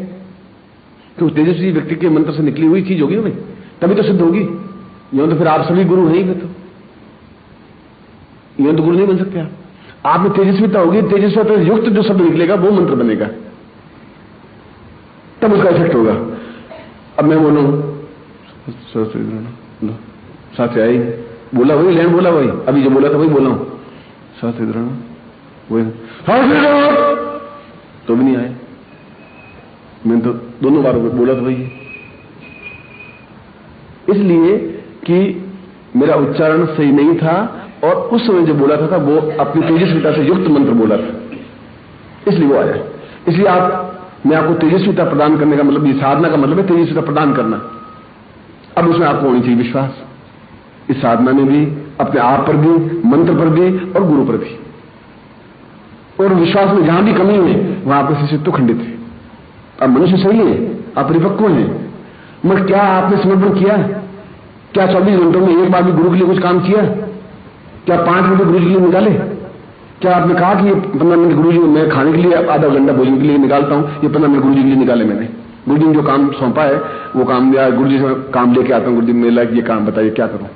कि उस तेजस्वी व्यक्ति के मंत्र से निकली हुई चीज होगी ना भाई, तभी तो सिद्ध होगी। यूं तो फिर आप सभी गुरु हैं ही, तो यूं तो गुरु नहीं बन सकते आप में तेजस्विता होगी, तेजस्विता युक्त जो शब्द निकलेगा वो मंत्र बनेगा, तब उसका इफेक्ट होगा। अब मैं बोलूं साथ आई, बोला वही, लैंड बोला वही, अभी जो बोला था वही बोला हूं, साथ वही तो भी नहीं आए। मैंने तो दोनों बार बोला था वही, इसलिए कि मेरा उच्चारण सही नहीं था और उस समय जो बोला था वो अपनी तेजस्विता से युक्त मंत्र बोला था, इसलिए वो आया। इसलिए मैं आपको तेजस्विता प्रदान करने का मतलब, ये साधना का मतलब है तेजस्विता प्रदान करना। अब उसमें आपको होनी चाहिए विश्वास, इस साधना में भी, अपने आप पर भी, मंत्र पर भी और गुरु पर भी। और विश्वास में जहां भी कमी है वहां आपका शिष्यत्व खंडित है। अब मनुष्य सही है, आप परिपक्व हैं, मगर क्या आपने समर्पण किया? क्या 24 घंटों में एक बार भी गुरु के लिए कुछ काम किया? क्या 5 मिनट गुरु जी के लिए निकाले? क्या आपने कहा कि ये 15 मिनट गुरु जी मैं खाने के लिए, आधा घंटा भोजन के लिए निकालता हूं, ये 15 मिनट गुरु जी के लिए निकाले मैंने? गुरु जी ने जो काम सौंपा है वो काम, गुरु जी से काम लेके आता हूं, गुरु जी मेरे लायक ये काम बताइए क्या करूं?